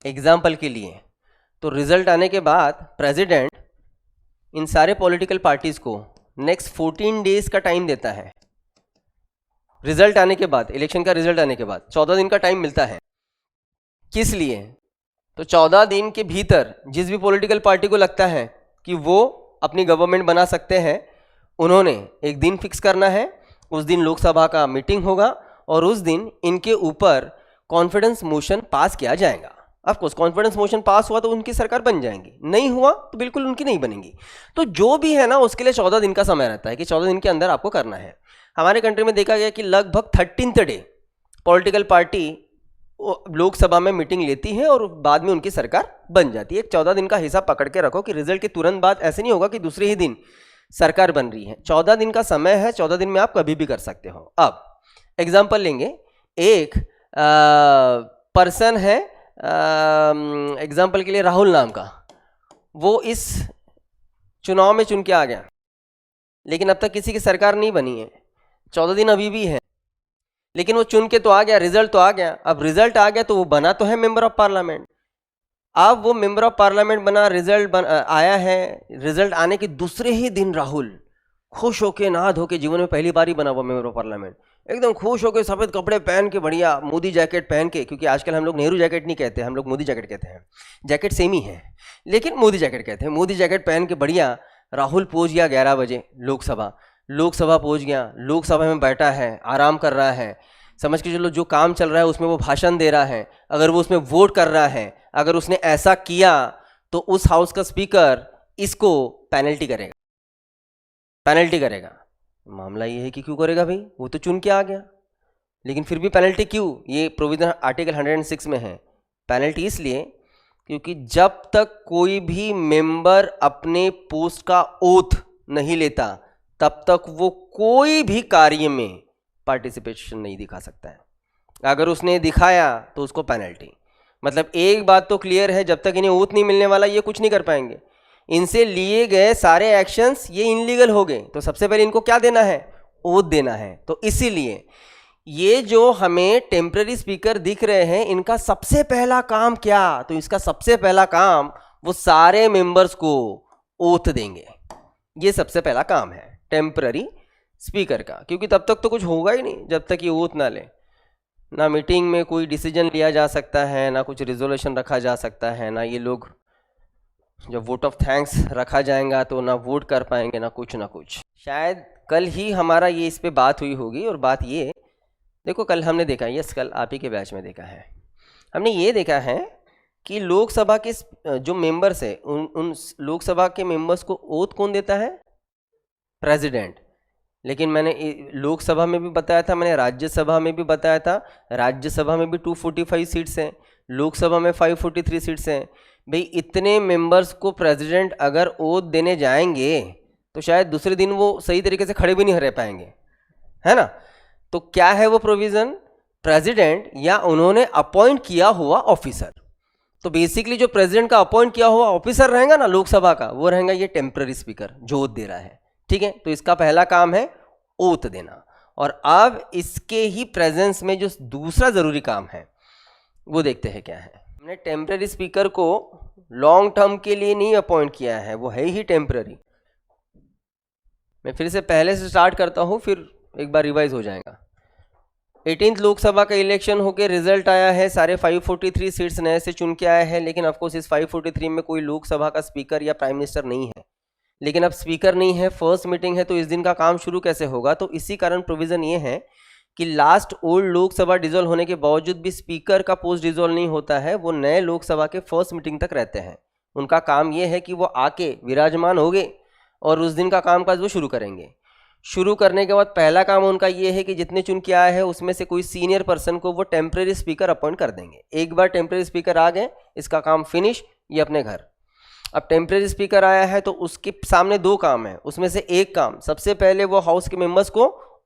एग्जाम्पल के लिए, तो रिजल्ट आने के बाद प्रेसिडेंट इन सारे पॉलिटिकल पार्टीज़ को नेक्स्ट 14 डेज का टाइम देता है। रिजल्ट आने के बाद, इलेक्शन का रिजल्ट आने के बाद 14 दिन का टाइम मिलता है। किस लिए? तो 14 दिन के भीतर जिस भी पॉलिटिकल पार्टी को लगता है कि वो अपनी गवर्नमेंट बना सकते हैं, उन्होंने एक दिन फिक्स करना है। उस दिन लोकसभा का मीटिंग होगा और उस दिन इनके ऊपर कॉन्फिडेंस मोशन पास किया जाएगा। ऑफकोर्स कॉन्फिडेंस मोशन पास हुआ तो उनकी सरकार बन जाएंगी, नहीं हुआ तो बिल्कुल उनकी नहीं बनेगी। तो जो भी है ना, उसके लिए 14 दिन का समय रहता है कि 14 दिन के अंदर आपको करना है। हमारे कंट्री में देखा गया कि लगभग 13th day political party Lok Sabha में मीटिंग लेती है और बाद में उनकी सरकार बन जाती है। एक 14 दिन का हिसाब पकड़ के रखो कि रिजल्ट के तुरंत बाद ऐसे नहीं होगा कि दूसरे ही दिन सरकार बन रही है। 14 दिन का समय है, 14 दिन में आप कभी भी कर सकते हो। अब एग्जाम्पल लेंगे, एक पर्सन है एग्जाम्पल के लिए राहुल नाम का, वो इस चुनाव में चुन के आ गया, लेकिन अब तक किसी की सरकार नहीं बनी है, 14 दिन अभी भी है, लेकिन वो चुन के तो आ गया, रिजल्ट तो आ गया। अब रिजल्ट आ गया तो वो बना तो है मेंबर ऑफ पार्लियामेंट। अब वो मेंबर ऑफ पार्लियामेंट बना, आया है, रिजल्ट आने के दूसरे ही दिन राहुल खुश होके नहा धो के, जीवन में पहली बार ही बना हुआ मेंबर ऑफ पार्लियामेंट, एकदम खुश होके सफ़ेद कपड़े पहन के बढ़िया मोदी जैकेट पहन के, क्योंकि आजकल हम लोग नेहरू जैकेट नहीं कहते, हम लोग मोदी जैकेट कहते हैं, जैकेट सेम ही है लेकिन मोदी जैकेट कहते हैं। मोदी जैकेट पहन के बढ़िया राहुल पहुंच गया 11 बजे लोकसभा पहुंच गया, लोकसभा में बैठा है, आराम कर रहा है, समझ के चलो जो काम चल रहा है उसमें वो भाषण दे रहा है। अगर वो उसमें वोट कर रहा है, अगर उसने ऐसा किया तो उस हाउस का स्पीकर इसको पेनल्टी करेगा। मामला ये है कि क्यों करेगा भाई, वो तो चुन के आ गया, लेकिन फिर भी पेनल्टी क्यों? ये प्रोविजन आर्टिकल 106 में है। पेनल्टी इसलिए क्योंकि जब तक कोई भी मेंबर अपने पोस्ट का ओथ नहीं लेता, तब तक वो कोई भी कार्य में पार्टिसिपेशन नहीं दिखा सकता है। अगर उसने दिखाया तो उसको पेनल्टी। मतलब एक बात तो क्लियर है, जब तक इन्हें ओथ नहीं मिलने वाला ये कुछ नहीं कर पाएंगे। इनसे लिए गए सारे एक्शंस ये इनलीगल हो गए, तो सबसे पहले इनको क्या देना है? ओथ देना है। तो इसीलिए ये जो हमें टेम्पररी स्पीकर दिख रहे हैं, इनका सबसे पहला काम क्या? तो इसका सबसे पहला काम वो सारे मेंबर्स को ओथ देंगे। ये सबसे पहला काम है टेम्पररी स्पीकर का, क्योंकि तब तक तो कुछ होगा ही नहीं जब तक ये ओथ ना ले। ना मीटिंग में कोई डिसीजन लिया जा सकता है, ना कुछ रिजोल्यूशन रखा जा सकता है, ना ये लोग जब वोट ऑफ थैंक्स रखा जाएगा तो ना वोट कर पाएंगे, ना कुछ। शायद कल ही हमारा ये इस पे बात हुई होगी। और बात ये देखो, कल हमने देखा, यस कल आप ही के बैच में देखा है, हमने ये देखा है कि लोकसभा के जो मेंबर्स है उन लोकसभा के मेंबर्स को ओथ कौन देता है? प्रेसिडेंट। लेकिन मैंने लोकसभा में भी बताया था, मैंने राज्यसभा में भी बताया था। राज्यसभा में भी 245 सीट्स हैं, लोकसभा में 543 सीट्स हैं। भाई इतने मेंबर्स को प्रेसिडेंट अगर ओथ देने जाएंगे तो शायद दूसरे दिन वो सही तरीके से खड़े भी नहीं रह पाएंगे, है ना? तो क्या है वो प्रोविज़न? प्रेसिडेंट या उन्होंने अपॉइंट किया हुआ ऑफिसर। तो बेसिकली जो प्रेसिडेंट का अपॉइंट किया हुआ ऑफिसर रहेगा ना लोकसभा का, वो रहेगा ये टेम्पररी स्पीकर जो ओथ दे रहा है। ठीक है, तो इसका पहला काम है ओथ देना। और अब इसके ही प्रेजेंस में जो दूसरा जरूरी काम है वो देखते हैं क्या है। हमने टेम्पररी स्पीकर को लॉन्ग टर्म के लिए नहीं अपॉइंट किया है, वो है ही टेम्पररी। मैं फिर से पहले से स्टार्ट करता हूँ, फिर एक बार रिवाइज हो जाएगा। 18th लोकसभा का इलेक्शन होके रिजल्ट आया है, सारे 543 सीट्स नए से चुन के आए हैं। लेकिन ऑफकोर्स इस 543 में कोई लोकसभा का स्पीकर या प्राइम मिनिस्टर नहीं है। लेकिन अब स्पीकर नहीं है, फर्स्ट मीटिंग है, तो इस दिन का काम शुरू कैसे होगा? तो इसी कारण प्रोविज़न ये है कि लास्ट ओल्ड लोकसभा डिसॉल्व होने के बावजूद भी स्पीकर का पोस्ट डिसॉल्व नहीं होता है, वो नए लोकसभा के फर्स्ट मीटिंग तक रहते हैं। उनका काम ये है कि वो आके विराजमान होंगे और उस दिन का कामकाज वो शुरू करेंगे। शुरू करने के बाद पहला काम उनका ये है कि जितने चुन के आए हैं उसमें से कोई सीनियर पर्सन को वो टेम्पररी स्पीकर अपॉइंट कर देंगे। एक बार टेम्पररी स्पीकर आ गए, इसका काम फिनिश, ये अपने घर। अब टेम्पररी स्पीकर आया है तो उसके सामने दो काम है, उसमें से एक काम सबसे पहले वो हाउस के मेंबर्स को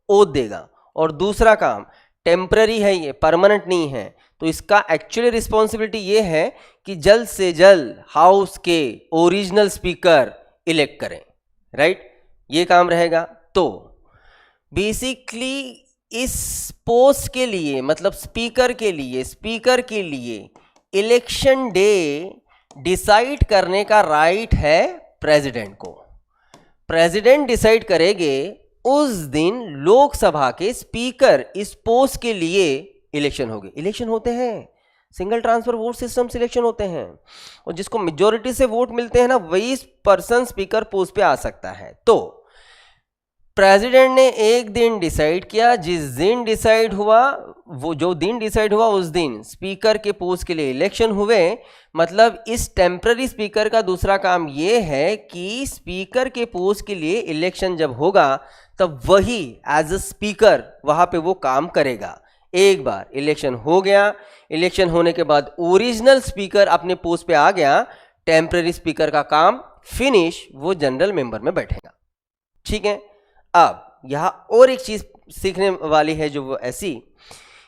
ओथ देगा, और दूसरा काम टेम्पररी है, ये परमानेंट नहीं है, तो इसका एक्चुअली रिस्पॉन्सिबिलिटी ये है कि जल्द से जल्द हाउस के ओरिजिनल स्पीकर इलेक्ट करें। राइट, ये काम रहेगा। तो बेसिकली इस पोस्ट के लिए, मतलब स्पीकर के लिए इलेक्शन डे डिसाइड करने का राइट है प्रेसिडेंट को। प्रेसिडेंट डिसाइड करेंगे उस दिन लोकसभा के स्पीकर इस पोस्ट के लिए इलेक्शन होंगे। इलेक्शन होते हैं, single transfer vote system selection होते हैं, और जिसको मेजोरिटी से वोट मिलते हैं ना, वही पर्सन स्पीकर पोस्ट पे आ सकता है। तो प्रेसिडेंट ने एक दिन डिसाइड किया, जिस दिन डिसाइड हुआ, वो जो दिन डिसाइड हुआ उस दिन स्पीकर के पोस्ट के लिए इलेक्शन हुए। मतलब इस टेम्पररी स्पीकर का दूसरा काम ये है कि स्पीकर के पोस्ट के लिए इलेक्शन जब होगा तब वही एज अ स्पीकर वहाँ पे वो काम करेगा। एक बार इलेक्शन हो गया, इलेक्शन होने के बाद ओरिजिनल स्पीकर अपने पोस्ट पे आ गया, टेम्पररी स्पीकर का काम फिनिश, वो जनरल मेंबर में बैठेगा। ठीक है, अब यहाँ और एक चीज सीखने वाली है जो वो ऐसी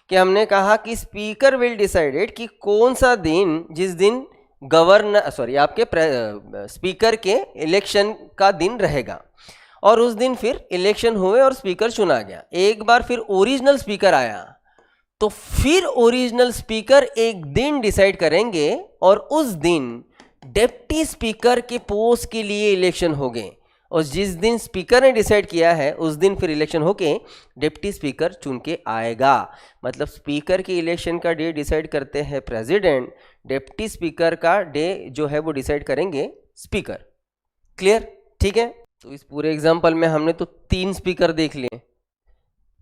कि हमने कहा कि स्पीकर विल डिसाइडेड कि कौन सा दिन, जिस दिन आपके स्पीकर के इलेक्शन का दिन रहेगा, और उस दिन फिर इलेक्शन हुए और स्पीकर चुना गया। एक बार फिर ओरिजिनल स्पीकर आया तो फिर ओरिजिनल स्पीकर एक दिन डिसाइड करेंगे और उस दिन डिप्टी स्पीकर के पोस्ट के लिए इलेक्शन होंगे, और जिस दिन स्पीकर ने डिसाइड किया है उस दिन फिर इलेक्शन होके डिप्टी स्पीकर चुन के आएगा। मतलब स्पीकर के इलेक्शन का डे डिसाइड करते हैं प्रेसिडेंट, डिप्टी स्पीकर का डे जो है वो डिसाइड करेंगे स्पीकर। क्लियर? ठीक है, तो इस पूरे एग्जाम्पल में हमने तो 3 स्पीकर देख लिए,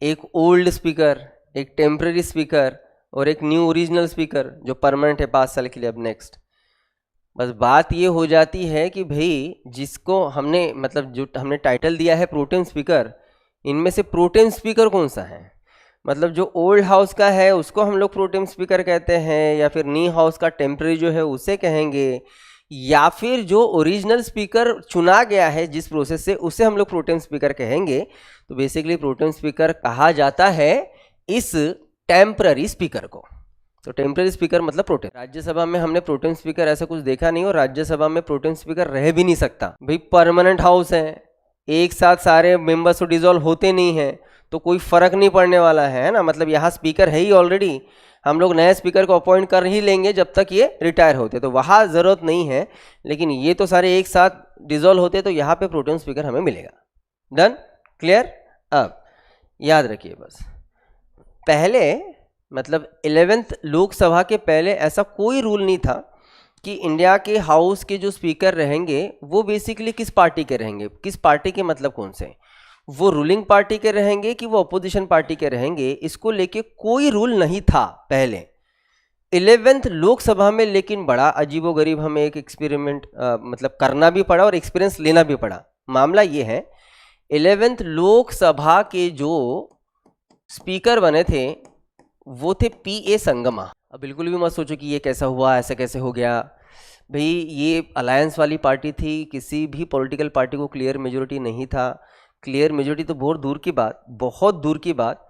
एक ओल्ड स्पीकर, एक टेम्पररी स्पीकर और एक न्यू ओरिजिनल स्पीकर जो परमानेंट है 5 साल के लिए। अब नेक्स्ट बस बात ये हो जाती है कि भाई जिसको हमने, मतलब जो हमने टाइटल दिया है प्रोटेम स्पीकर, इनमें से प्रोटेम स्पीकर कौन सा है? मतलब जो ओल्ड हाउस का है उसको हम लोग प्रोटेम स्पीकर कहते हैं, या फिर न्यू हाउस का टेम्पररी जो है उसे कहेंगे, या फिर जो ओरिजिनल स्पीकर चुना गया है जिस प्रोसेस से, उसे हम लोग प्रोटेम स्पीकर कहेंगे। तो बेसिकली प्रोटेम स्पीकर कहा जाता है इस टेम्पररी स्पीकर को। तो टेम्पररी स्पीकर मतलब प्रोटेम। राज्यसभा में हमने प्रोटेम स्पीकर ऐसा कुछ देखा नहीं, और राज्यसभा में प्रोटेम स्पीकर रह भी नहीं सकता भाई, परमानेंट हाउस है, एक साथ सारे मेंबर्स तो डिसॉल्व होते नहीं हैं, तो कोई फर्क नहीं पड़ने वाला है ना। मतलब यहाँ स्पीकर है ही ऑलरेडी, हम लोग नए स्पीकर को अपॉइंट कर ही लेंगे जब तक ये रिटायर होते, तो वहाँ ज़रूरत नहीं है। लेकिन ये तो सारे एक साथ डिसॉल्व होते, तो यहाँ पे प्रोटेम स्पीकर हमें मिलेगा। Done, clear. अब याद रखिए बस, पहले मतलब 11th लोकसभा के पहले ऐसा कोई रूल नहीं था कि इंडिया के हाउस के जो स्पीकर रहेंगे वो बेसिकली किस पार्टी के रहेंगे। किस पार्टी के मतलब कौन से, वो रूलिंग पार्टी के रहेंगे कि वो अपोजिशन पार्टी के रहेंगे, इसको लेके कोई रूल नहीं था पहले 11th लोकसभा में। लेकिन बड़ा अजीबोगरीब हमें एक एक्सपेरिमेंट मतलब करना भी पड़ा और एक्सपीरियंस लेना भी पड़ा। मामला ये है, 11th लोकसभा के जो स्पीकर बने थे वो थे पीए संगमा। अब बिल्कुल भी मत सोचो कि ये कैसा हुआ, ऐसा कैसे हो गया भाई। ये अलायंस वाली पार्टी थी, किसी भी पॉलिटिकल पार्टी को क्लियर मेजोरिटी नहीं था। क्लियर मेजोरिटी तो बहुत दूर की बात, बहुत दूर की बात।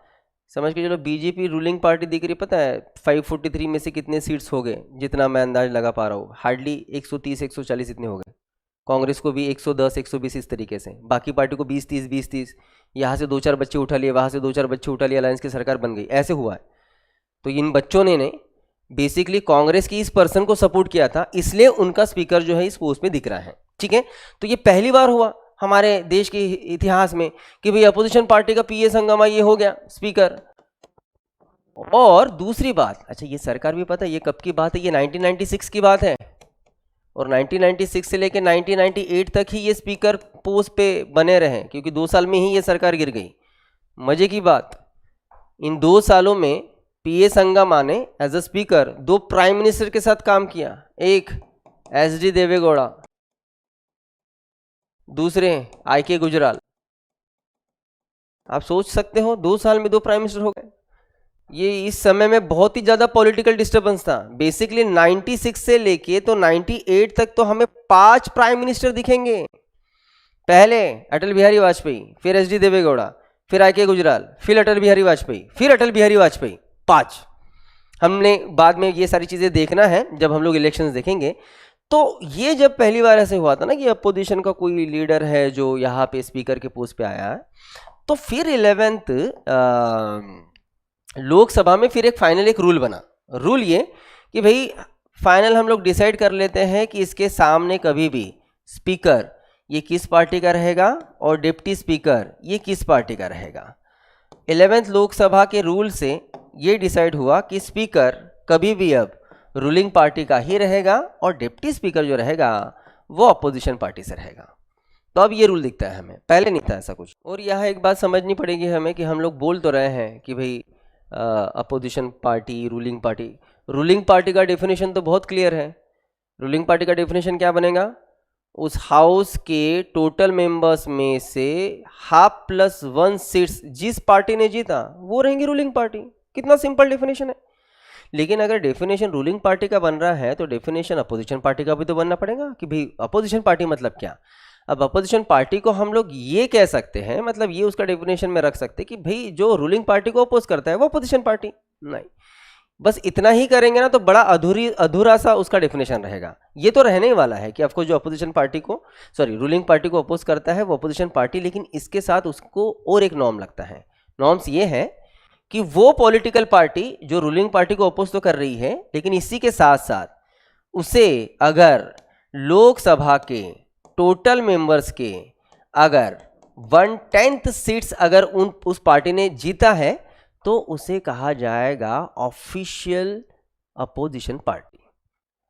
समझ के चलो बीजेपी रूलिंग पार्टी दिख रही, पता है 543 में से कितने सीट्स हो गए, जितना मैं अंदाज लगा पा रहा हूँ, हार्डली 130 140 इतने हो गए। कांग्रेस को भी 110 120 इस तरीके से, बाकी पार्टी को 20 30 20 30। यहाँ से 2-4 बच्चे उठा लिए, वहाँ से 2-4 बच्चे उठा लिए, अलायंस की सरकार बन गई, ऐसे हुआ है। तो इन बच्चों ने बेसिकली कांग्रेस की इस पर्सन को सपोर्ट किया था, इसलिए उनका स्पीकर जो है इस पोस्ट में दिख रहा है। ठीक है, तो ये पहली बार हुआ हमारे देश के इतिहास में कि भाई अपोजिशन पार्टी का पीए संगमा ये हो गया स्पीकर। और दूसरी बात, अच्छा ये सरकार भी पता है ये कब की बात है, ये 1996 की बात है, और 1996 से लेकर 1998 तक ही ये स्पीकर पोस्ट पे बने रहे, क्योंकि 2 साल में ही ये सरकार गिर गई। मजे की बात, इन 2 सालों में पीए संगमा ने as a speaker 2 prime minister के साथ काम किया, एक एचडी देवेगौड़ा, दूसरे आईके गुजराल। आप सोच सकते हो 2 साल में 2 प्राइम मिनिस्टर हो गए। ये इस समय में बहुत ही ज़्यादा पॉलिटिकल डिस्टर्बेंस था। बेसिकली 96 से लेके तो 98 तक तो हमें 5 प्राइम मिनिस्टर दिखेंगे। पहले अटल बिहारी वाजपेयी, फिर एचडी देवेगौड़ा, फिर आईके गुजराल, फिर अटल बिहारी वाजपेयी, फिर अटल बिहारी वाजपेयी, 5। हमने बाद में ये सारी चीज़ें देखना है जब हम लोग इलेक्शंस देखेंगे। तो ये जब पहली बार ऐसे हुआ था ना कि अपोजिशन का कोई लीडर है जो यहाँ पे स्पीकर के पोस्ट पे आया है, तो फिर 11th लोकसभा में फिर एक फाइनल एक रूल बना। रूल ये कि भाई फाइनल हम लोग डिसाइड कर लेते हैं कि इसके सामने कभी भी स्पीकर ये किस पार्टी का रहेगा और डिप्टी स्पीकर ये किस पार्टी का रहेगा। 11th लोकसभा के रूल से ये डिसाइड हुआ कि स्पीकर कभी भी अब रूलिंग पार्टी का ही रहेगा और डिप्टी स्पीकर जो रहेगा वो अपोजिशन पार्टी से रहेगा। तो अब ये रूल दिखता है हमें, पहले नहीं था ऐसा कुछ। और यहाँ एक बात समझनी पड़ेगी हमें कि हम लोग बोल तो रहे हैं कि भाई opposition party, ruling party. Ruling party का डेफिनेशन तो बहुत क्लियर है। रूलिंग पार्टी का डेफिनेशन क्या बनेगा, उस हाउस के टोटल मेंबर्स में से 1/2 + 1 सीट्स जिस पार्टी ने जीता वो रहेंगी रूलिंग पार्टी। कितना सिंपल डेफिनेशन है। लेकिन अगर डेफिनेशन रूलिंग पार्टी का बन रहा है तो डेफिनेशन अपोजिशन पार्टी का भी तो बनना पड़ेगा कि भाई अपोजिशन पार्टी मतलब क्या। अब अपोजिशन पार्टी को हम लोग ये कह सकते हैं, मतलब ये उसका डेफिनेशन में रख सकते हैं कि भाई जो रूलिंग पार्टी को अपोज करता है वो अपोजिशन पार्टी नहीं। बस इतना ही करेंगे ना तो बड़ा अधूरा सा उसका डेफिनेशन रहेगा। ये तो रहने ही वाला है कि आपको जो अपोजिशन पार्टी को रूलिंग पार्टी को अपोज करता है वो अपोजिशन पार्टी, लेकिन इसके साथ उसको और एक नॉर्म लगता है। नॉर्म्स ये है कि वो पॉलिटिकल पार्टी जो रूलिंग पार्टी को अपोज तो कर रही है, लेकिन इसी के साथ साथ उसे अगर लोकसभा के टोटल मेंबर्स के अगर 1/10 सीट्स अगर उस पार्टी ने जीता है तो उसे कहा जाएगा ऑफिशियल अपोजिशन पार्टी।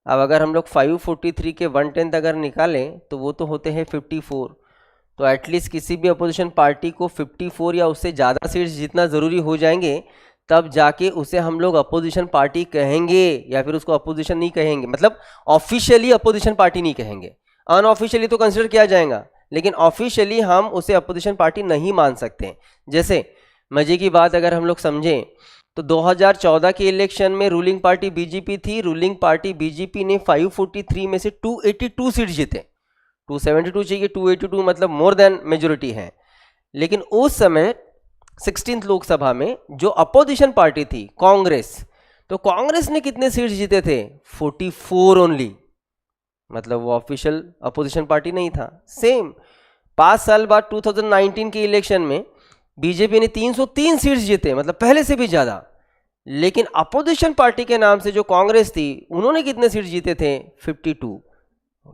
अब अगर हम लोग 543 के 1/10 अगर निकालें तो वो तो होते हैं 54। तो एटलीस्ट किसी भी अपोजिशन पार्टी को 54 या उससे ज़्यादा सीट्स जीतना ज़रूरी हो जाएंगे, तब जाके उसे हम लोग अपोजिशन पार्टी कहेंगे, या फिर उसको अपोजिशन नहीं कहेंगे, मतलब ऑफिशियली अपोजिशन पार्टी नहीं कहेंगे। अनऑफिशियली तो कंसिडर किया जाएगा, लेकिन ऑफिशियली हम उसे अपोजिशन पार्टी नहीं मान सकते। जैसे मजे की बात अगर हम लोग समझें तो 2014 के इलेक्शन में रूलिंग पार्टी बीजेपी थी। रूलिंग पार्टी बीजेपी ने 543 में से 282 सीट जीते। 272 चाहिए, 282 मतलब मोर देन मेजोरिटी है। लेकिन उस समय 16th लोकसभा में जो अपोजिशन पार्टी थी कांग्रेस, तो कांग्रेस ने कितने सीट जीते थे? 44 ओनली, मतलब वो ऑफिशियल अपोजिशन पार्टी नहीं था। सेम 5 साल बाद 2019 के इलेक्शन में बीजेपी ने 303 सीट्स जीते, मतलब पहले से भी ज़्यादा। लेकिन अपोजिशन पार्टी के नाम से जो कांग्रेस थी, उन्होंने कितने सीट जीते थे? 52।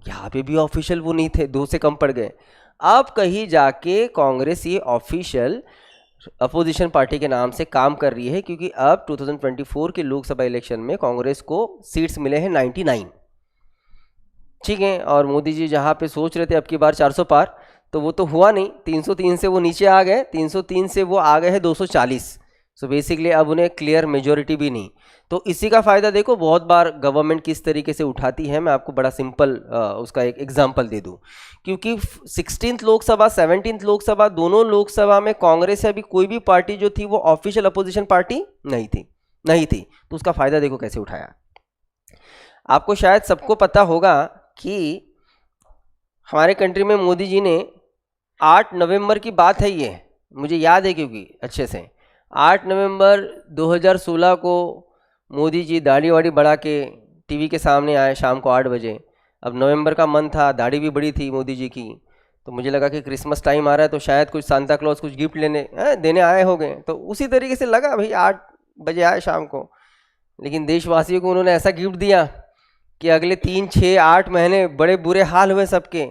यहाँ पे भी ऑफिशियल वो नहीं थे, 2 से कम पड़ गए। अब कहीं जाके कांग्रेस ये ऑफिशियल अपोजिशन पार्टी के नाम से काम कर रही है, क्योंकि अब 2024 के लोकसभा इलेक्शन में कांग्रेस को सीट्स मिले हैं 99, ठीक है। और मोदी जी जहाँ पे सोच रहे थे अब की बार 400 पार, तो वो तो हुआ नहीं। 303 से वो नीचे आ गए, 303 से वो आ गए हैं 240। सो बेसिकली अब उन्हें क्लियर मेजोरिटी भी नहीं। तो इसी का फ़ायदा देखो बहुत बार गवर्नमेंट किस तरीके से उठाती है। मैं आपको बड़ा सिंपल उसका एक एग्जांपल दे दूं, क्योंकि 16th लोकसभा 17th लोकसभा दोनों लोकसभा में कांग्रेस या अभी कोई भी पार्टी जो थी वो ऑफिशियल अपोजिशन पार्टी नहीं थी। तो उसका फ़ायदा देखो कैसे उठाया। आपको शायद सबको पता होगा कि हमारे कंट्री में मोदी जी ने 8 नवंबर की बात है, ये मुझे याद है क्योंकि अच्छे से 8 नवंबर 2016 को मोदी जी दाढ़ी वाड़ी बढ़ा के टीवी के सामने आए शाम को 8 बजे। अब नवंबर का मंथ था, दाढ़ी भी बड़ी थी मोदी जी की, तो मुझे लगा कि क्रिसमस टाइम आ रहा है तो शायद कुछ सांता क्लॉज कुछ गिफ्ट देने आए हो गए। तो उसी तरीके से लगा भाई 8 बजे आए शाम को, लेकिन देशवासियों को उन्होंने ऐसा गिफ्ट दिया कि अगले 3, 6, 8 महीने बड़े बुरे हाल हुए सबके।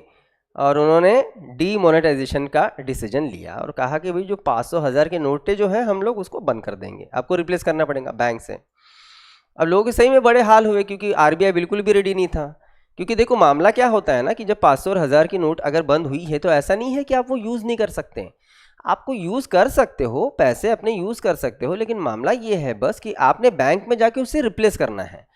और उन्होंने डीमोनेटाइजेशन का डिसीजन लिया और कहा कि भाई जो 500 हज़ार के नोटें जो है हम लोग उसको बंद कर देंगे, आपको रिप्लेस करना पड़ेगा बैंक से। अब लोगों के सही में बड़े हाल हुए, क्योंकि आरबीआई बिल्कुल भी रेडी नहीं था। क्योंकि देखो मामला क्या होता है ना कि जब 500 और 1000 की नोट अगर बंद हुई है तो ऐसा नहीं है कि आप वो यूज़ नहीं कर सकते। आपको यूज़ कर सकते हो, पैसे अपने यूज़ कर सकते हो, लेकिन मामला ये है बस कि आपने बैंक में जाके उससे रिप्लेस करना है।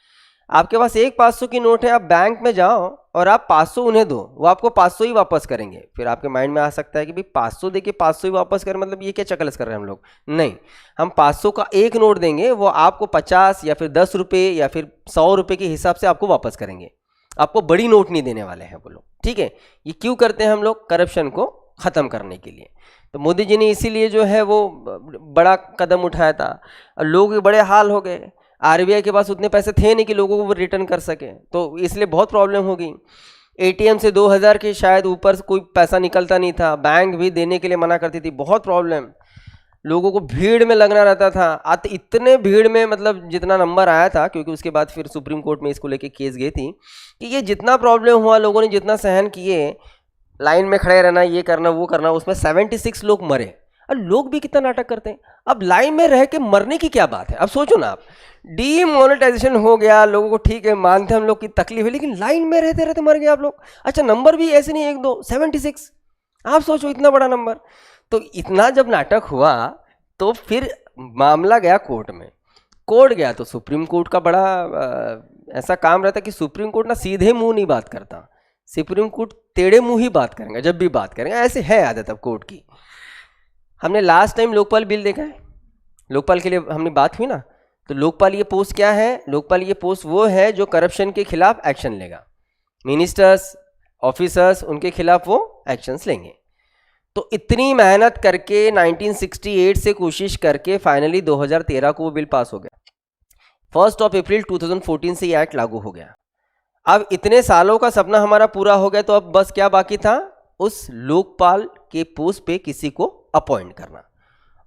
आपके पास एक 500 की नोट है, आप बैंक में जाओ और आप 500 उन्हें दो, वो आपको 500 ही वापस करेंगे। फिर आपके माइंड में आ सकता है कि भाई 500 दे के 500 ही वापस करें, मतलब ये क्या चकलस कर रहे हैं हम लोग। नहीं, हम 500 का एक नोट देंगे, वो आपको 50 या फिर 10 रुपये या फिर 100 रुपये के हिसाब से आपको वापस करेंगे। आपको बड़ी नोट नहीं देने वाले हैं वो लोग, ठीक है। ये क्यों करते हैं हम लोग? करप्शन को ख़त्म करने के लिए। तो मोदी जी ने इसीलिए जो है वो बड़ा कदम उठाया था। लोग भी बड़े हाल हो गए, आरबीआई के पास उतने पैसे थे नहीं कि लोगों को वो रिटर्न कर सके, तो इसलिए बहुत प्रॉब्लम हो गई। एटीएम से 2000 के शायद ऊपर कोई पैसा निकलता नहीं था, बैंक भी देने के लिए मना करती थी, बहुत प्रॉब्लम। लोगों को भीड़ में लगना रहता था, इतने भीड़ में मतलब जितना नंबर आया था, क्योंकि उसके बाद फिर सुप्रीम कोर्ट में इसको लेके केस गई थी कि ये जितना प्रॉब्लम हुआ, लोगों ने जितना सहन किए, लाइन में खड़े रहना, ये करना वो करना, उसमें 76 लोग मरे। और लोग भी कितना नाटक करते हैं। अब लाइन में रह के मरने की क्या बात है? अब सोचो ना, आप डीमोनेटाइजेशन हो गया, लोगों को ठीक है मानते हम लोग की तकलीफ है, लेकिन लाइन में रहते रहते मर गए आप लोग। अच्छा, नंबर भी ऐसे नहीं 1, 2, 76, आप सोचो इतना बड़ा नंबर। तो इतना जब नाटक हुआ तो फिर मामला गया कोर्ट में। कोर्ट गया तो सुप्रीम कोर्ट का बड़ा ऐसा काम रहता कि सुप्रीम कोर्ट ना सीधे मुंह नहीं बात करता, सुप्रीम कोर्ट टेढ़े मुंह ही बात करेंगे जब भी बात करेंगे, ऐसे है आदत अब कोर्ट की। हमने लास्ट टाइम लोकपाल बिल देखा है, लोकपाल के लिए हमने बात हुई ना, तो लोकपाल ये पोस्ट क्या है? लोकपाल ये पोस्ट वो है जो करप्शन के खिलाफ एक्शन लेगा, मिनिस्टर्स, ऑफिसर्स, उनके खिलाफ वो एक्शंस लेंगे। तो इतनी मेहनत करके 1968 से कोशिश करके फाइनली 2013 को वो बिल पास हो गया। 1 अप्रैल 2014 से ये एक्ट लागू हो गया। अब इतने सालों का सपना हमारा पूरा हो गया, तो अब बस क्या बाकी था? उस लोकपाल के पोस्ट पे किसी को अपॉइंट करना।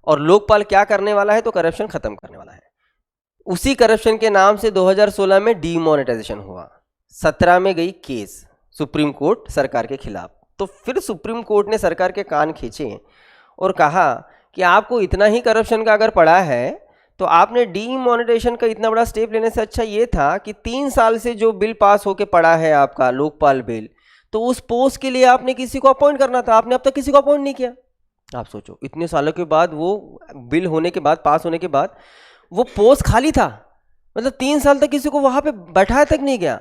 और लोकपाल क्या करने वाला है? तो करप्शन खत्म करने वाला है। उसी करप्शन के नाम से 2016 में डीमोनेटाइजेशन हुआ, 17 में गई केस सुप्रीम कोर्ट सरकार के खिलाफ। तो फिर सुप्रीम कोर्ट ने सरकार के कान खींचे और कहा कि आपको इतना ही करप्शन का अगर पड़ा है तो आपने डीमोनेटाइजेशन का इतना बड़ा स्टेप लेने से अच्छा ये था कि 3 साल से जो बिल पास होके पड़ा है आपका लोकपाल बिल, तो उस पोस्ट के लिए आपने किसी को अपॉइंट करना था, आपने अब तक किसी को अपॉइंट नहीं किया। आप सोचो, इतने सालों के बाद वो बिल होने के बाद, पास होने के बाद वो पोस्ट खाली था, मतलब 3 साल तक किसी को वहां पे बैठाया तक नहीं गया।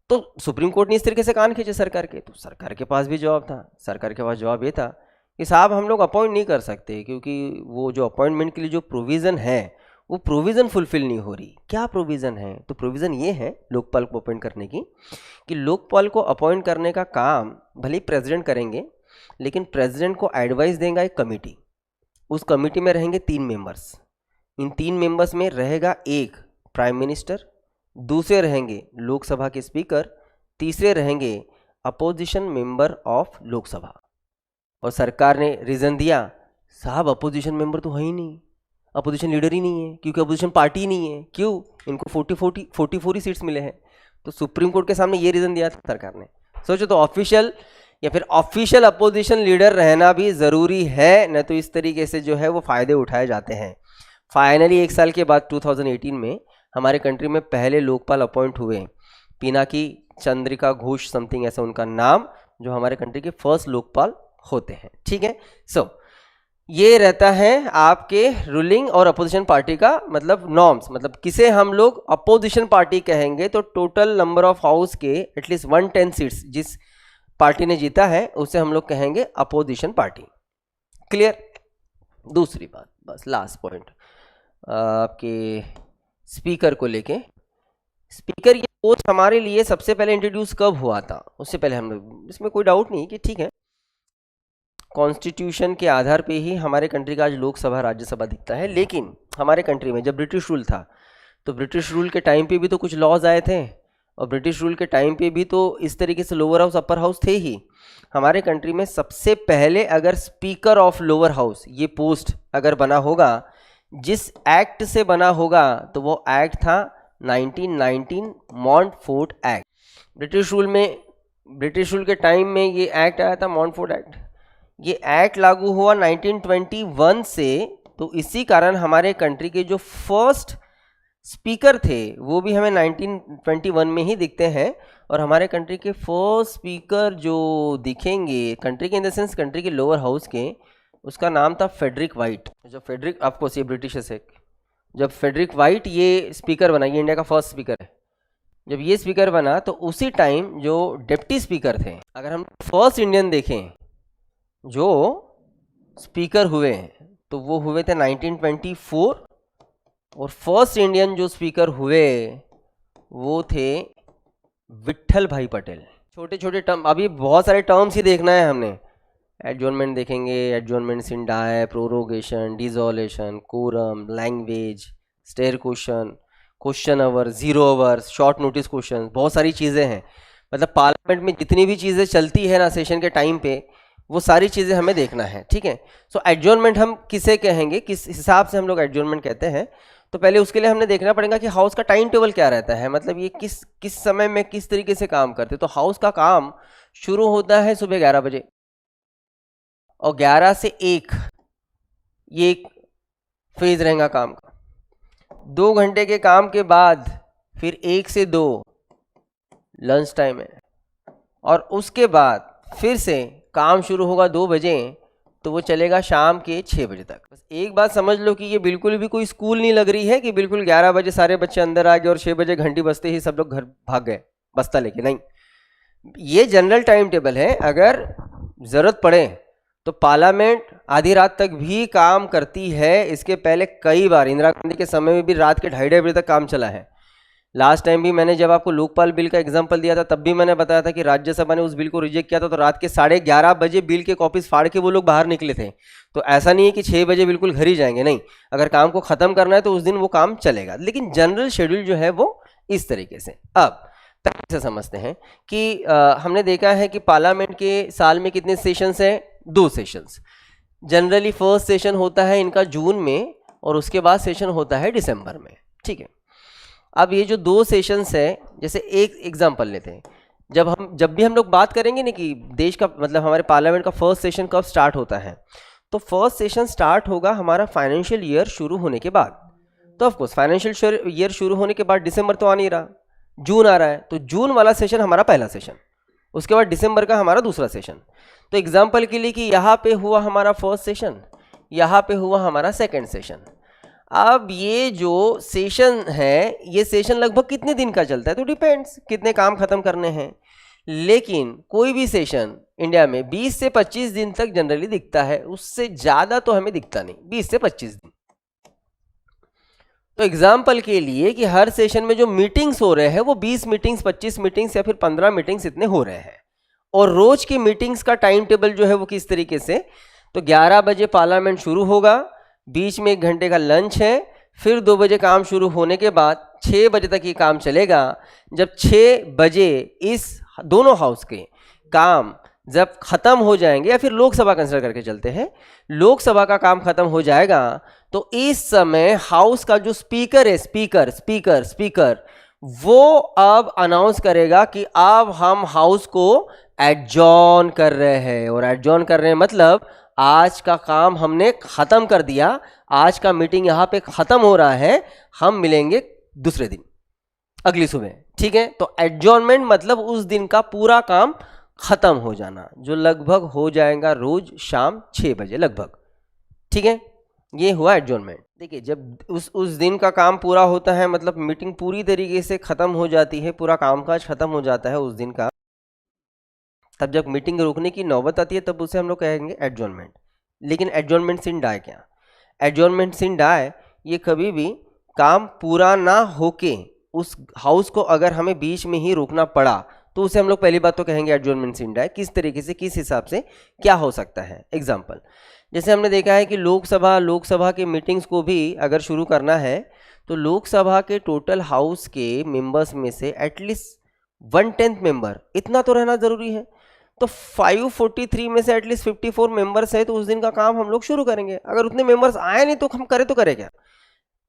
तो सुप्रीम कोर्ट ने इस तरीके से कान खींचे सरकार के। तो सरकार के पास भी जवाब था, सरकार के पास जवाब ये था कि साहब हम लोग अपॉइंट नहीं कर सकते, क्योंकि वो जो अपॉइंटमेंट के लिए जो प्रोविज़न है वो प्रोविज़न फुलफिल नहीं हो रही। क्या प्रोविज़न है? तो प्रोविज़न ये है लोकपाल को अपॉइंट करने की कि लोकपाल को अपॉइंट करने का काम भले ही प्रेसिडेंट करेंगे, लेकिन प्रेसिडेंट को एडवाइस देगा एक कमेटी। उस कमेटी में रहेंगे 3 मेंबर्स। इन 3 मेंबर्स में रहेगा एक प्राइम मिनिस्टर, दूसरे रहेंगे लोकसभा के स्पीकर, तीसरे रहेंगे अपोजिशन मेंबर ऑफ लोकसभा। और सरकार ने रीज़न दिया, साहब अपोजिशन मेंबर तो है ही नहीं, अपोजिशन लीडर ही नहीं है, क्योंकि अपोजिशन पार्टी ही नहीं है। क्यों? इनको 44 ही सीट्स मिले हैं। तो सुप्रीम कोर्ट के सामने ये रीज़न दिया था सरकार ने। सोचो, तो ऑफिशियल या फिर ऑफिशियल अपोजिशन लीडर रहना भी ज़रूरी है, न तो इस तरीके से जो है वो फ़ायदे उठाए जाते हैं। फाइनली 1 साल के बाद 2018 में हमारे कंट्री में पहले लोकपाल अपॉइंट हुए, पिनाकी चंद्रिका घोष समथिंग ऐसा उनका नाम, जो हमारे कंट्री के फर्स्ट लोकपाल होते हैं। ठीक है, सो ये रहता है आपके रूलिंग और अपोजिशन पार्टी का मतलब नॉर्म्स। मतलब किसे हम लोग अपोजिशन पार्टी कहेंगे तो टोटल नंबर ऑफ हाउस के एटलीस्ट 110 सीट्स जिस पार्टी ने जीता है उसे हम लोग कहेंगे अपोजिशन पार्टी। क्लियर? दूसरी बात, बस लास्ट पॉइंट आपके स्पीकर को लेके। स्पीकर ये पोस्ट हमारे लिए सबसे पहले इंट्रोड्यूस कब हुआ था? उससे पहले हम लोग, इसमें कोई डाउट नहीं कि ठीक है, कॉन्स्टिट्यूशन के आधार पे ही हमारे कंट्री का आज लोकसभा राज्यसभा दिखता है। लेकिन हमारे कंट्री में जब ब्रिटिश रूल था तो ब्रिटिश रूल के टाइम पे भी तो कुछ लॉज आए थे, और ब्रिटिश रूल के टाइम पे भी तो इस तरीके से लोअर हाउस अपर हाउस थे ही। हमारे कंट्री में सबसे पहले अगर स्पीकर ऑफ लोअर हाउस ये पोस्ट अगर बना होगा, जिस एक्ट से बना होगा, तो वो एक्ट था 1919 मॉन्टफोर्ट एक्ट। ब्रिटिश रूल के टाइम में ये एक्ट आया था, मॉन्टफोर्ट एक्ट। ये एक्ट लागू हुआ 1921 से, तो इसी कारण हमारे कंट्री के जो फर्स्ट स्पीकर थे वो भी हमें 1921 में ही दिखते हैं। और हमारे कंट्री के फर्स्ट स्पीकर जो दिखेंगे कंट्री के इन द सेंस कंट्री के लोअर हाउस के, उसका नाम था फेडरिक वाइट। जब फेडरिक, ऑफकोर्स ये ब्रिटिश है, जब फेडरिक वाइट ये स्पीकर बना, ये इंडिया का फर्स्ट स्पीकर है, जब ये स्पीकर बना तो उसी टाइम जो डिप्टी स्पीकर थे, अगर हम फर्स्ट इंडियन देखें जो स्पीकर हुए तो वो हुए थे 1924, और फर्स्ट इंडियन जो स्पीकर हुए वो थे विट्ठल भाई पटेल। छोटे छोटे टर्म, अभी बहुत सारे टर्म्स ही देखना है हमने। एडजॉर्नमेंट देखेंगे, adjournment sine die, prorogation, dissolution, quorum, language, starred question, question hour, 0 hours, short notice question, बहुत सारी चीज़ें हैं। मतलब पार्लियामेंट में जितनी भी चीज़ें चलती है ना सेशन के टाइम पे, वो सारी चीज़ें हमें देखना है। ठीक है, सो एडजॉर्नमेंट हम किसे कहेंगे, किस हिसाब से हम लोग एडजॉर्नमेंट कहते हैं, तो पहले उसके लिए हमने देखना पड़ेगा कि हाउस का टाइम टेबल क्या रहता है। मतलब ये किस समय में किस तरीके से काम करते। तो हाउस का काम शुरू होता है सुबह 11 बजे, और 11 से 1 ये एक फेज रहेगा काम का। 2 घंटे के काम के बाद फिर 1 से 2 लंच टाइम है, और उसके बाद फिर से काम शुरू होगा 2 बजे, तो वो चलेगा शाम के 6 बजे तक। बस एक बात समझ लो कि ये बिल्कुल भी कोई स्कूल नहीं लग रही है कि बिल्कुल 11 बजे सारे बच्चे अंदर आ गए और 6 बजे घंटी बजते ही सब लोग घर भाग गए बस्ता लेके। नहीं, ये जनरल टाइम टेबल है। अगर ज़रूरत पड़े तो पार्लियामेंट आधी रात तक भी काम करती है। इसके पहले कई बार इंदिरा गांधी के समय में भी रात के 2:30 बजे तक काम चला है। लास्ट टाइम भी मैंने जब आपको लोकपाल बिल का एग्जांपल दिया था तब भी मैंने बताया था कि राज्यसभा ने उस बिल को रिजेक्ट किया था, तो रात के 11:30 बजे बिल के कॉपीज फाड़ के वो लोग बाहर निकले थे। तो ऐसा नहीं है कि 6 बजे बिल्कुल घर ही जाएंगे, नहीं, अगर काम को ख़त्म करना है तो उस दिन वो काम चलेगा। लेकिन जनरल शेड्यूल जो है वो इस तरीके से। अब तरीके से समझते हैं कि हमने देखा है कि पार्लियामेंट के साल में कितने सेशंस हैं? 2 सेशंस। जनरली फर्स्ट सेशन होता है इनका जून में, और उसके बाद सेशन होता है दिसंबर में। ठीक है, अब ये जो 2 सेशंस है, जैसे एक एग्जांपल लेते हैं, जब भी हम लोग बात करेंगे ना कि देश का मतलब हमारे पार्लियामेंट का फर्स्ट सेशन कब स्टार्ट होता है, तो फर्स्ट सेशन स्टार्ट होगा हमारा फाइनेंशियल ईयर शुरू होने के बाद। तो ऑफकोर्स फाइनेंशियल ईयर शुरू होने के बाद दिसंबर तो आ नहीं रहा, जून आ रहा है, तो जून वाला सेशन हमारा पहला सेशन, उसके बाद दिसंबर का हमारा दूसरा सेशन। तो एग्जाम्पल के लिए कि यहाँ पे हुआ हमारा फर्स्ट सेशन, यहाँ पे हुआ हमारा सेकेंड सेशन। अब ये जो सेशन है, ये सेशन लगभग कितने दिन का चलता है तो डिपेंड्स कितने काम खत्म करने हैं, लेकिन कोई भी सेशन इंडिया में 20 से 25 दिन तक जनरली दिखता है, उससे ज़्यादा तो हमें दिखता नहीं, 20 से 25 दिन। तो एग्जाम्पल के लिए कि हर सेशन में जो मीटिंग्स हो रहे हैं वो 20 मीटिंग्स, 25 मीटिंग्स या फिर 15 मीटिंग्स इतने हो रहे हैं, और रोज की मीटिंग्स का टाइम टेबल जो है वो किस तरीके से, तो 11 बजे पार्लियामेंट शुरू होगा, बीच में 1 घंटे का लंच है, फिर 2 बजे काम शुरू होने के बाद 6 बजे तक ये काम चलेगा। जब 6 बजे इस दोनों हाउस के काम जब खत्म हो जाएंगे, या फिर लोकसभा कंसिडर करके चलते हैं, लोकसभा का काम खत्म हो जाएगा, तो इस समय हाउस का जो स्पीकर है, स्पीकर वो अब अनाउंस करेगा कि अब हम हाउस को एडजॉर्न कर रहे हैं। और एडजॉर्न कर रहे हैं मतलब आज का काम हमने खत्म कर दिया, आज का मीटिंग यहाँ पे खत्म हो रहा है, हम मिलेंगे दूसरे दिन, अगली सुबह। ठीक है, तो एडजॉर्नमेंट मतलब उस दिन का पूरा काम खत्म हो जाना, जो लगभग हो जाएगा रोज शाम 6 बजे लगभग। ठीक है, ये हुआ एडजॉर्नमेंट। देखिए, जब उस दिन का काम पूरा होता है, मतलब मीटिंग पूरी तरीके से खत्म हो जाती है, पूरा कामकाज खत्म हो जाता है उस दिन का, तब जब मीटिंग रोकने की नौबत आती है तब उसे हम लोग कहेंगे एडजॉर्नमेंट। लेकिन एडजॉर्नमेंट सिन डाई क्या? एडजॉर्नमेंट सिन डाई ये कभी भी काम पूरा ना होके उस हाउस को अगर हमें बीच में ही रोकना पड़ा तो उसे हम लोग पहली बात तो कहेंगे एडजॉर्नमेंट सिन डाई। किस तरीके से, किस हिसाब से, क्या हो सकता है? एग्जाम्पल, जैसे हमने देखा है कि लोकसभा के मीटिंग्स को भी अगर शुरू करना है तो लोकसभा के टोटल हाउस के मेंबर्स में से एटलीस्ट 1/10 मेंबर इतना तो रहना जरूरी है। तो 543 में से एटलीस्ट 54 मेंबर्स है, तो उस दिन का काम हम लोग शुरू करेंगे। अगर उतने मेंबर्स आए नहीं तो हम करें तो करें क्या?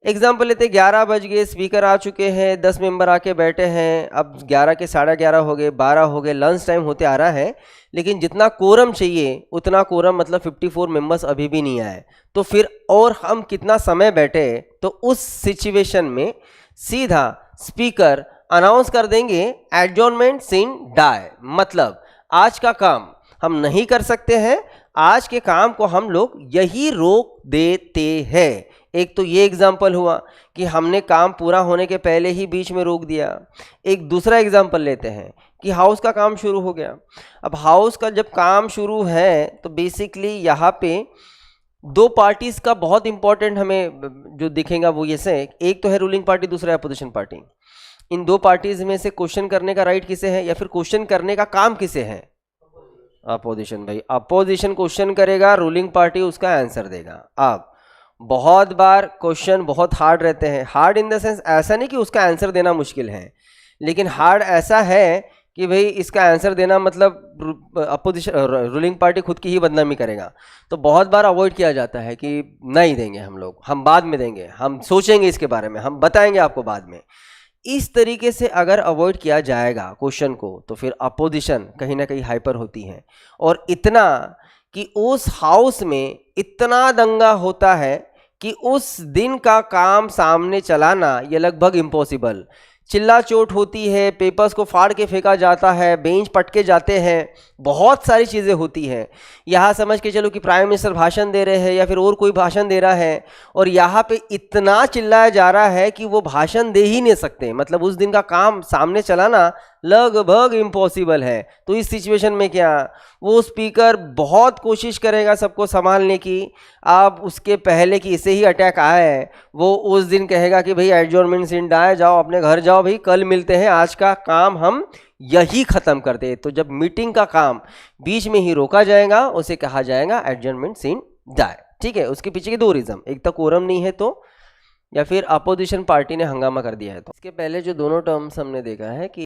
एग्जाम्पल लेते, 11 बज गए, स्पीकर आ चुके हैं, 10 मेंबर आके बैठे हैं, अब 11 के 11:30 हो गए, 12 हो गए, लंच टाइम होते आ रहा है, लेकिन जितना कोरम चाहिए उतना कोरम मतलब 54 मेंबर्स अभी भी नहीं आए, तो फिर और हम कितना समय बैठे? तो उस सिचुएशन में सीधा स्पीकर अनाउंस कर देंगे एडजॉर्नमेंट सिन डाई, मतलब आज का काम हम नहीं कर सकते हैं, आज के काम को हम लोग यही रोक देते हैं। एक तो ये एग्जाम्पल हुआ कि हमने काम पूरा होने के पहले ही बीच में रोक दिया। एक दूसरा एग्जाम्पल लेते हैं कि हाउस का काम शुरू हो गया। अब हाउस का जब काम शुरू है तो बेसिकली यहाँ पे 2 पार्टीज का बहुत इंपॉर्टेंट हमें जो दिखेगा वो ये से, एक तो है रूलिंग पार्टी, दूसरा है अपोजिशन पार्टी। इन 2 पार्टीज में से क्वेश्चन करने का राइट किसे है, या फिर क्वेश्चन करने का काम किसे है? अपोजिशन। भाई अपोजिशन क्वेश्चन करेगा, रूलिंग पार्टी उसका आंसर देगा। अब बहुत बार क्वेश्चन बहुत हार्ड रहते हैं, हार्ड इन द सेंस ऐसा नहीं कि उसका आंसर देना मुश्किल है, लेकिन हार्ड ऐसा है कि भाई इसका आंसर देना मतलब अपोजिशन रूलिंग पार्टी खुद की ही बदनामी करेगा। तो बहुत बार अवॉइड किया जाता है कि नहीं देंगे हम लोग, हम बाद में देंगे, हम सोचेंगे इसके बारे में, हम बताएंगे आपको बाद में। इस तरीके से अगर अवॉइड किया जाएगा क्वेश्चन को तो फिर अपोजिशन कहीं ना कहीं हाइपर होती है, और इतना कि उस हाउस में इतना दंगा होता है कि उस दिन का काम सामने चलाना ये लगभग इम्पॉसिबल। चिल्ला चोट होती है, पेपर्स को फाड़ के फेंका जाता है, बेंच पटके जाते हैं, बहुत सारी चीज़ें होती हैं। यहाँ समझ के चलो कि प्राइम मिनिस्टर भाषण दे रहे हैं या फिर और कोई भाषण दे रहा है, और यहाँ पे इतना चिल्लाया जा रहा है कि वो भाषण दे ही नहीं सकते, मतलब उस दिन का काम सामने चलाना लगभग इम्पॉसिबल है। तो इस सिचुएशन में क्या, वो स्पीकर बहुत कोशिश करेगा सबको संभालने की। अब उसके पहले कि इसे ही अटैक आए, वो उस दिन कहेगा कि भाई एडजॉर्नमेंट सिन डाई, जाओ अपने घर जाओ भाई, कल मिलते हैं, आज का काम हम यही खत्म करते हैं। तो जब मीटिंग का काम बीच में ही रोका जाएगा उसे कहा जाएगा एडजॉर्नमेंट सिन डाई। ठीक है, उसके पीछे के 2 रीजन, एक तो कोरम नहीं है तो, या फिर अपोजिशन पार्टी ने हंगामा कर दिया है। तो इसके पहले जो दोनों टर्म्स हमने देखा है कि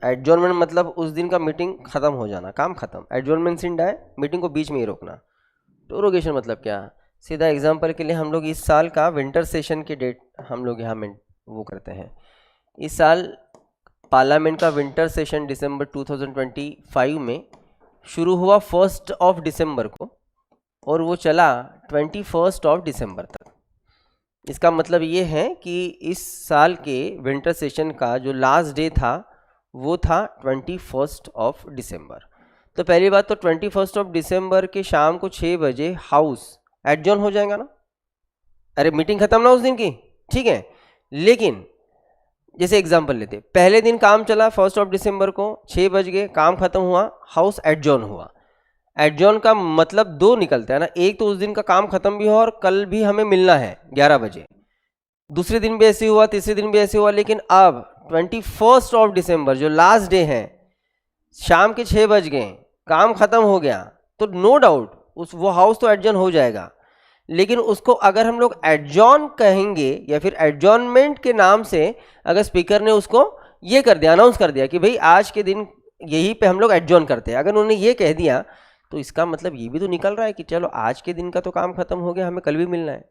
एडजॉर्नमेंट मतलब उस दिन का मीटिंग खत्म हो जाना, काम खत्म, एडजॉर्नमेंट सिन डाई मीटिंग को बीच में ही रोकना। प्रोरोगेशन मतलब क्या? सीधा एग्जांपल के लिए हम लोग इस साल का विंटर सेशन की डेट हम लोग यहाँ में वो करते हैं। इस साल पार्लियामेंट का विंटर सेशन दिसंबर 2025 में शुरू हुआ 1 दिसंबर को, और वो चला 21 दिसंबर तक। इसका मतलब ये है कि इस साल के विंटर सेशन का जो लास्ट डे था वो था 21 दिसंबर। तो पहली बात तो 21 दिसंबर के शाम को 6 बजे हाउस एडजॉर्न हो जाएगा ना, अरे मीटिंग खत्म ना उस दिन की, ठीक है। लेकिन जैसे एग्जांपल लेते, पहले दिन काम चला 1 दिसंबर को, 6 बज गए, काम खत्म हुआ, हाउस एडजॉर्न हुआ। एडजॉर्न का मतलब 2 निकलता है ना, एक तो उस दिन का काम खत्म भी हो और कल भी हमें मिलना है 11 बजे, दूसरे दिन भी ऐसे हुआ, तीसरे दिन भी ऐसे हुआ, लेकिन अब 21 दिसंबर जो लास्ट डे है, शाम के 6 बज गए, काम खत्म हो गया, तो नो डाउट वो हाउस तो एडजॉर्न हो जाएगा। लेकिन उसको अगर हम लोग एडजॉर्न कहेंगे या फिर एडजॉर्नमेंट के नाम से अगर स्पीकर ने उसको ये कर दिया, अनाउंस कर दिया कि भाई आज के दिन यहीं पे हम लोग एडजॉर्न करते हैं, अगर उन्होंने ये कह दिया तो इसका मतलब ये भी तो निकल रहा है कि चलो आज के दिन का तो काम खत्म हो गया, हमें कल भी मिलना है,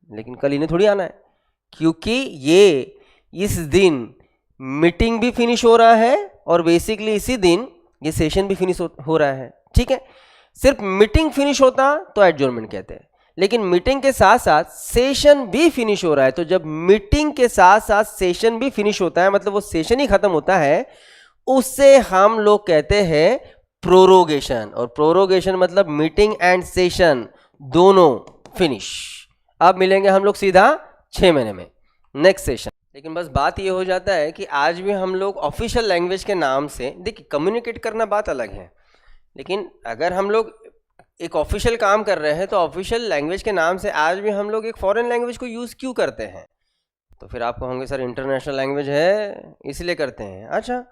लेकिन कल इन्हें थोड़ी आना है, क्योंकि ये इस दिन मीटिंग भी फिनिश हो रहा है और बेसिकली इसी दिन ये सेशन भी फिनिश हो रहा है। ठीक है, सिर्फ मीटिंग फिनिश होता तो एडजॉर्नमेंट कहते हैं, लेकिन मीटिंग के साथ साथ सेशन भी फिनिश हो रहा है, तो जब मीटिंग के साथ साथ सेशन भी फिनिश होता है, मतलब वो सेशन ही खत्म होता है, उससे हम लोग कहते हैं प्रोरोगेशन। और प्रोरोगेशन मतलब मीटिंग एंड सेशन दोनों फिनिश। अब मिलेंगे हम लोग सीधा 6 महीने में नेक्स्ट सेशन। लेकिन बस बात ये हो जाता है कि आज भी हम लोग ऑफिशियल लैंग्वेज के नाम से, देखिए कम्युनिकेट करना बात अलग है, लेकिन अगर हम लोग एक ऑफिशियल काम कर रहे हैं तो ऑफिशियल लैंग्वेज के नाम से आज भी हम लोग एक फॉरेन लैंग्वेज को यूज़ क्यों करते हैं? तो फिर आप कहोगे सर इंटरनेशनल लैंग्वेज है इसलिए करते हैं। अच्छा,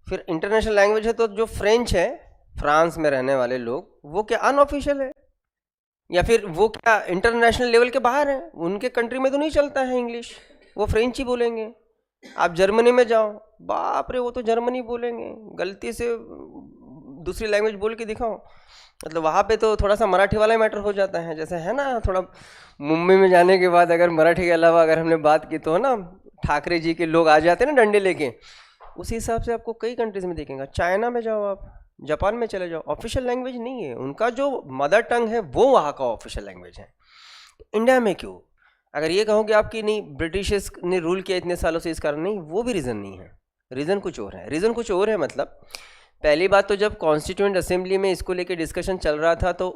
फिर इंटरनेशनल लैंग्वेज है तो जो फ्रेंच है, फ्रांस में रहने वाले लोग, वो क्या अनऑफिशियल है या फिर वो क्या इंटरनेशनल लेवल के बाहर है? उनके कंट्री में तो नहीं चलता है इंग्लिश, वो फ्रेंच ही बोलेंगे। आप जर्मनी में जाओ, बाप रे वो तो जर्मनी बोलेंगे, गलती से दूसरी लैंग्वेज बोल के दिखाओ, मतलब वहाँ पे तो थोड़ा सा मराठी वाला मैटर हो जाता है। जैसे है ना, थोड़ा मुंबई में जाने के बाद अगर मराठी के अलावा अगर हमने बात की तो है ना, ठाकरे जी के लोग आ जाते हैं ना डंडे लेके, उसी हिसाब से आपको कई कंट्रीज में देखेंगे। चाइना में जाओ आप, जापान में चले जाओ, ऑफिशियल लैंग्वेज नहीं है उनका, जो मदर टंग है वो वहाँ का ऑफिशियल लैंग्वेज है। इंडिया में क्यों? अगर ये कहोगे आपकी नहीं ब्रिटिश ने रूल किया इतने सालों से इस कारण, नहीं, वो भी रीज़न नहीं है, रीज़न कुछ और है। रीज़न कुछ और है मतलब, पहली बात तो जब कॉन्स्टिट्यूएंट असेंबली में इसको लेके डिस्कशन चल रहा था तो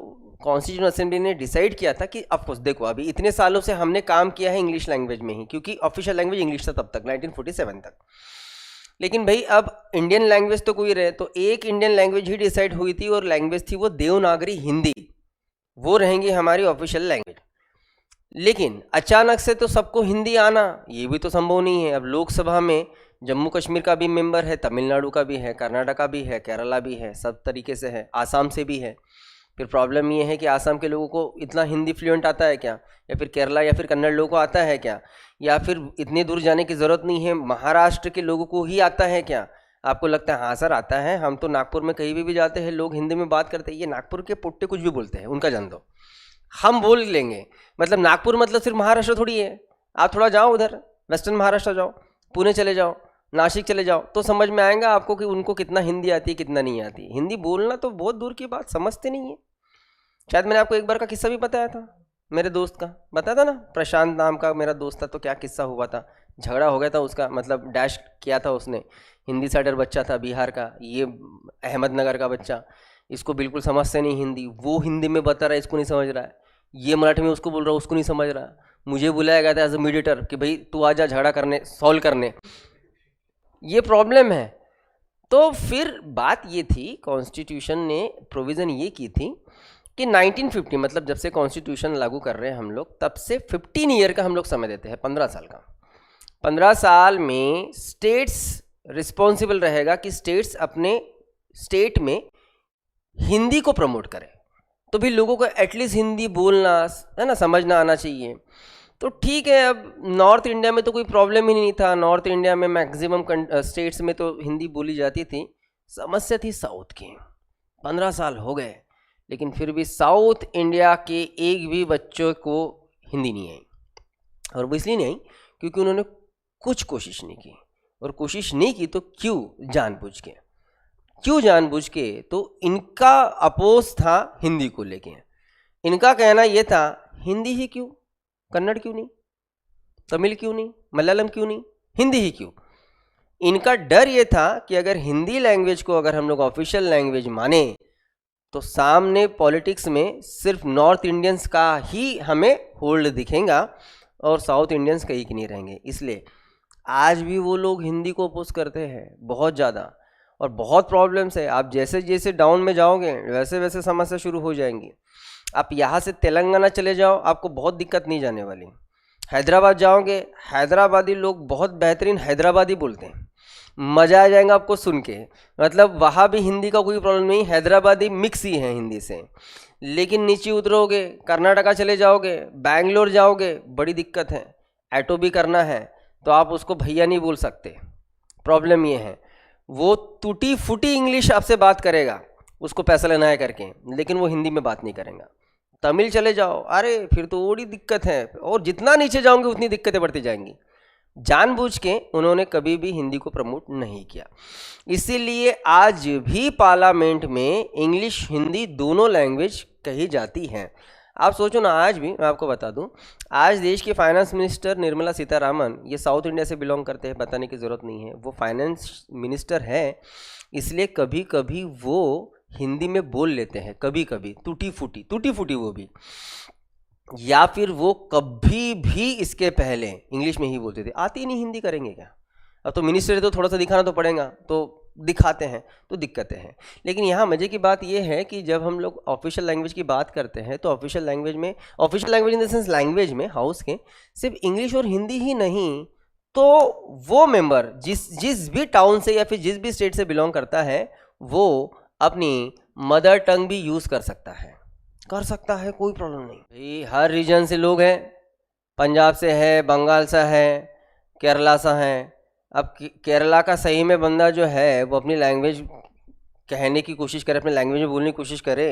कॉन्स्टिट्यूएंट असेंबली ने डिसाइड किया था कि ऑफकोर्स देखो अभी इतने सालों से हमने काम किया है इंग्लिश लैंग्वेज में ही, क्योंकि ऑफिशियल लैंग्वेज इंग्लिश था तब तक 1947 तक, लेकिन भाई अब इंडियन लैंग्वेज तो कोई रहे, तो एक इंडियन लैंग्वेज ही डिसाइड हुई थी और लैंग्वेज थी वो देवनागरी हिंदी, वो रहेंगी हमारी ऑफिशियल लैंग्वेज। लेकिन अचानक से तो सबको हिंदी आना ये भी तो संभव नहीं है। अब लोकसभा में जम्मू कश्मीर का भी मेंबर है, तमिलनाडु का भी है, कर्नाटका भी है, केरला भी है, सब तरीके से है, आसाम से भी है। फिर प्रॉब्लम ये है कि आसाम के लोगों को इतना हिंदी फ्लुएंट आता है क्या, या फिर केरला या फिर कन्नड़ लोगों को आता है क्या, या फिर इतनी दूर जाने की ज़रूरत नहीं है, महाराष्ट्र के लोगों को ही आता है क्या? आपको लगता है हाँ सर आता है, हम तो नागपुर में कहीं भी जाते हैं लोग हिंदी में बात करते हैं, ये नागपुर के पुट्टे कुछ भी बोलते हैं, उनका जान दो, हम बोल लेंगे। मतलब नागपुर मतलब सिर्फ महाराष्ट्र थोड़ी है, आप थोड़ा जाओ उधर वेस्टर्न महाराष्ट्र जाओ, पुणे चले जाओ, नासिक चले जाओ, तो समझ में आएगा आपको कि उनको कितना हिंदी आती है कितना नहीं आती। हिंदी बोलना तो बहुत दूर की बात, समझते नहीं है। शायद मैंने आपको एक बार का किस्सा भी बताया था, मेरे दोस्त का बताया था ना, प्रशांत नाम का मेरा दोस्त था, तो क्या किस्सा हुआ था, झगड़ा हो गया था उसका, मतलब डैश किया था उसने, हिंदी साइडर बच्चा था बिहार का, ये अहमदनगर का बच्चा, इसको बिल्कुल समझते नहीं हिंदी, वो हिंदी में बता रहा है इसको नहीं समझ रहा है, ये मराठी में उसको बोल रहा है उसको नहीं समझ रहा। मुझे बुलाया गया था एज अ मीडिएटर कि भाई तू आ जा झगड़ा करने, सॉल्व करने, ये प्रॉब्लम है। तो फिर बात ये थी, कॉन्स्टिट्यूशन ने प्रोविज़न ये की थी कि 1950 मतलब जब से कॉन्स्टिट्यूशन लागू कर रहे हैं हम लोग, तब से 15 ईयर का हम लोग समय देते हैं, 15 साल का। 15 साल में स्टेट्स रिस्पॉन्सिबल रहेगा कि स्टेट्स अपने स्टेट में हिंदी को प्रमोट करें, तो भी लोगों को एटलीस्ट हिंदी बोलना है ना, समझना आना चाहिए। तो ठीक है, अब नॉर्थ इंडिया में तो कोई प्रॉब्लम ही नहीं था, नॉर्थ इंडिया में मैक्सिमम स्टेट्स में तो हिंदी बोली जाती थी। समस्या थी साउथ की। 15 साल हो गए लेकिन फिर भी साउथ इंडिया के एक भी बच्चों को हिंदी नहीं आई, और वो इसलिए नहीं आई क्योंकि उन्होंने कुछ कोशिश नहीं की, और कोशिश नहीं की तो क्यों, जानबूझ के। क्यों जानबूझ के? तो इनका अपोज था हिंदी को लेके, इनका कहना यह था हिंदी ही क्यों, कन्नड़ क्यों नहीं, तमिल क्यों नहीं, मलयालम क्यों नहीं, हिंदी ही क्यों। इनका डर ये था कि अगर हिंदी लैंग्वेज को अगर हम लोग ऑफिशियल लैंग्वेज माने तो सामने पॉलिटिक्स में सिर्फ नॉर्थ इंडियंस का ही हमें होल्ड दिखेगा और साउथ इंडियंस कहीं के नहीं रहेंगे। इसलिए आज भी वो लोग हिंदी को अपोज करते हैं बहुत ज़्यादा, और बहुत प्रॉब्लम्स है। आप जैसे जैसे डाउन में जाओगे वैसे वैसे समस्या शुरू हो जाएंगी। आप यहाँ से तेलंगाना चले जाओ, आपको बहुत दिक्कत नहीं जाने वाली। हैदराबाद जाओगे, हैदराबादी लोग बहुत बेहतरीन हैदराबादी बोलते हैं, मज़ा आ जाएगा आपको सुन के। मतलब वहाँ भी हिंदी का कोई प्रॉब्लम नहीं, हैदराबादी मिक्स ही है हिंदी से। लेकिन नीचे उतरोगे, कर्नाटका चले जाओगे, बैंगलोर जाओगे, बड़ी दिक्कत है। ऑटो भी करना है तो आप उसको भैया नहीं बोल सकते। प्रॉब्लम ये है, वो टूटी फूटी इंग्लिश आपसे बात करेगा, उसको पैसा लेना है करके, लेकिन वो हिंदी में बात नहीं करेगा। तमिल चले जाओ, अरे फिर तो बड़ी दिक्कत है, और जितना नीचे जाओगे उतनी दिक्कतें बढ़ती जाएंगी। जानबूझ के उन्होंने कभी भी हिंदी को प्रमोट नहीं किया। इसीलिए आज भी पार्लियामेंट में इंग्लिश हिंदी दोनों लैंग्वेज कही जाती हैं। आप सोचो ना, आज भी मैं आपको बता दूं, आज देश की फाइनेंस मिनिस्टर निर्मला सीतारामन, ये साउथ इंडिया से बिलोंग करते हैं, बताने की ज़रूरत नहीं है, वो फाइनेंस मिनिस्टर है, इसलिए कभी कभी वो हिंदी में बोल लेते हैं, कभी कभी टूटी फूटी वो भी, या फिर वो कभी भी इसके पहले इंग्लिश में ही बोलते थे। आती नहीं, हिंदी करेंगे क्या? अब तो मिनिस्टर है तो थोड़ा सा दिखाना तो पड़ेगा, तो दिखाते हैं, तो दिक्कतें हैं। लेकिन यहाँ मज़े की बात ये है कि जब हम लोग ऑफिशियल लैंग्वेज की बात करते हैं तो official language in the sense language में हाउस के सिर्फ इंग्लिश और हिंदी ही नहीं, तो वो मेंबर जिस भी टाउन से या फिर जिस भी स्टेट से बिलोंग करता है, वो अपनी मदर टंग भी यूज़ कर सकता है, कोई प्रॉब्लम नहीं भाई। हर रीजन से लोग हैं, पंजाब से है, बंगाल से है, केरला से है। अब केरला का सही में बंदा जो है वो अपनी लैंग्वेज कहने की कोशिश करे, अपने लैंग्वेज में बोलने की कोशिश करे।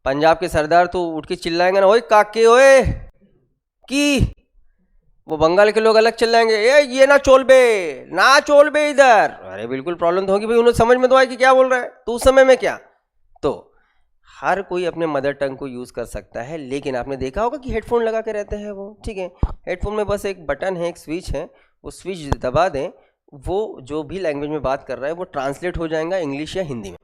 पंजाब के सरदार तो उठ के चिल्लाएंगे ना, ओए काके ओए की, वो बंगाल के लोग अलग चिल्लाएंगे, ये ना चोल बे इधर। अरे बिल्कुल प्रॉब्लम तो होगी भाई, उन्हें समझ में तो आए कि क्या बोल रहा है, तो उस समय में क्या। तो हर कोई अपने मदर टंग को यूज़ कर सकता है, लेकिन आपने देखा होगा कि हेडफोन लगा के रहते हैं वो, ठीक है, हेडफोन में बस एक बटन है, एक स्विच है, वो स्विच दबा दें, वो जो भी लैंग्वेज में बात कर रहा है वो ट्रांसलेट हो जाएगा इंग्लिश या हिंदी में।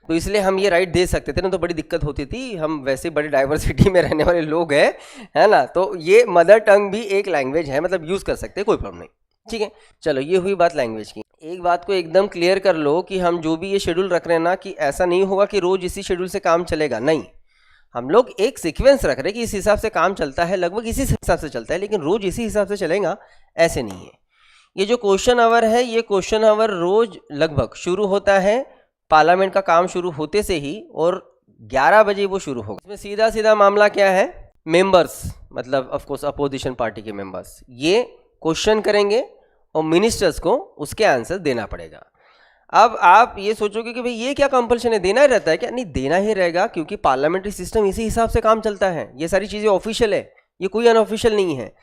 तो इसलिए हम ये राइट दे सकते थे ना, तो बड़ी दिक्कत होती थी, हम वैसे बड़ी डाइवर्सिटी में रहने वाले लोग हैं, है ना। तो ये मदर टंग भी एक लैंग्वेज है, मतलब यूज़ कर सकते हैं, कोई प्रॉब्लम नहीं, ठीक है। चलो, ये हुई बात लैंग्वेज की। एक बात को एकदम क्लियर कर लो कि हम जो भी ये शेड्यूल रख रहे हैं ना, कि ऐसा नहीं होगा कि रोज़ इसी शेड्यूल से काम चलेगा, नहीं। हम लोग एक सीक्वेंस रख रहे हैं कि इस हिसाब से काम चलता है, लगभग इसी हिसाब से चलता है, लेकिन रोज़ इसी हिसाब से चलेगा ऐसे नहीं है। ये जो क्वेश्चन आवर है, ये क्वेश्चन आवर रोज़ लगभग शुरू होता है पार्लियामेंट का काम शुरू होते से ही, और 11 बजे वो शुरू होगा। इसमें सीधा सीधा मामला क्या है, मेंबर्स, मतलब ऑफ कोर्स अपोजिशन पार्टी के मेंबर्स, ये क्वेश्चन करेंगे और मिनिस्टर्स को उसके आंसर देना पड़ेगा। अब आप ये सोचोगे कि भाई ये क्या कंपल्शन है, देना ही रहता है क्या? नहीं, देना ही रहेगा, क्योंकि पार्लियामेंट्री सिस्टम इसी हिसाब से काम चलता है। ये सारी चीज़ें ऑफिशियल है, ये कोई अनऑफिशियल नहीं है।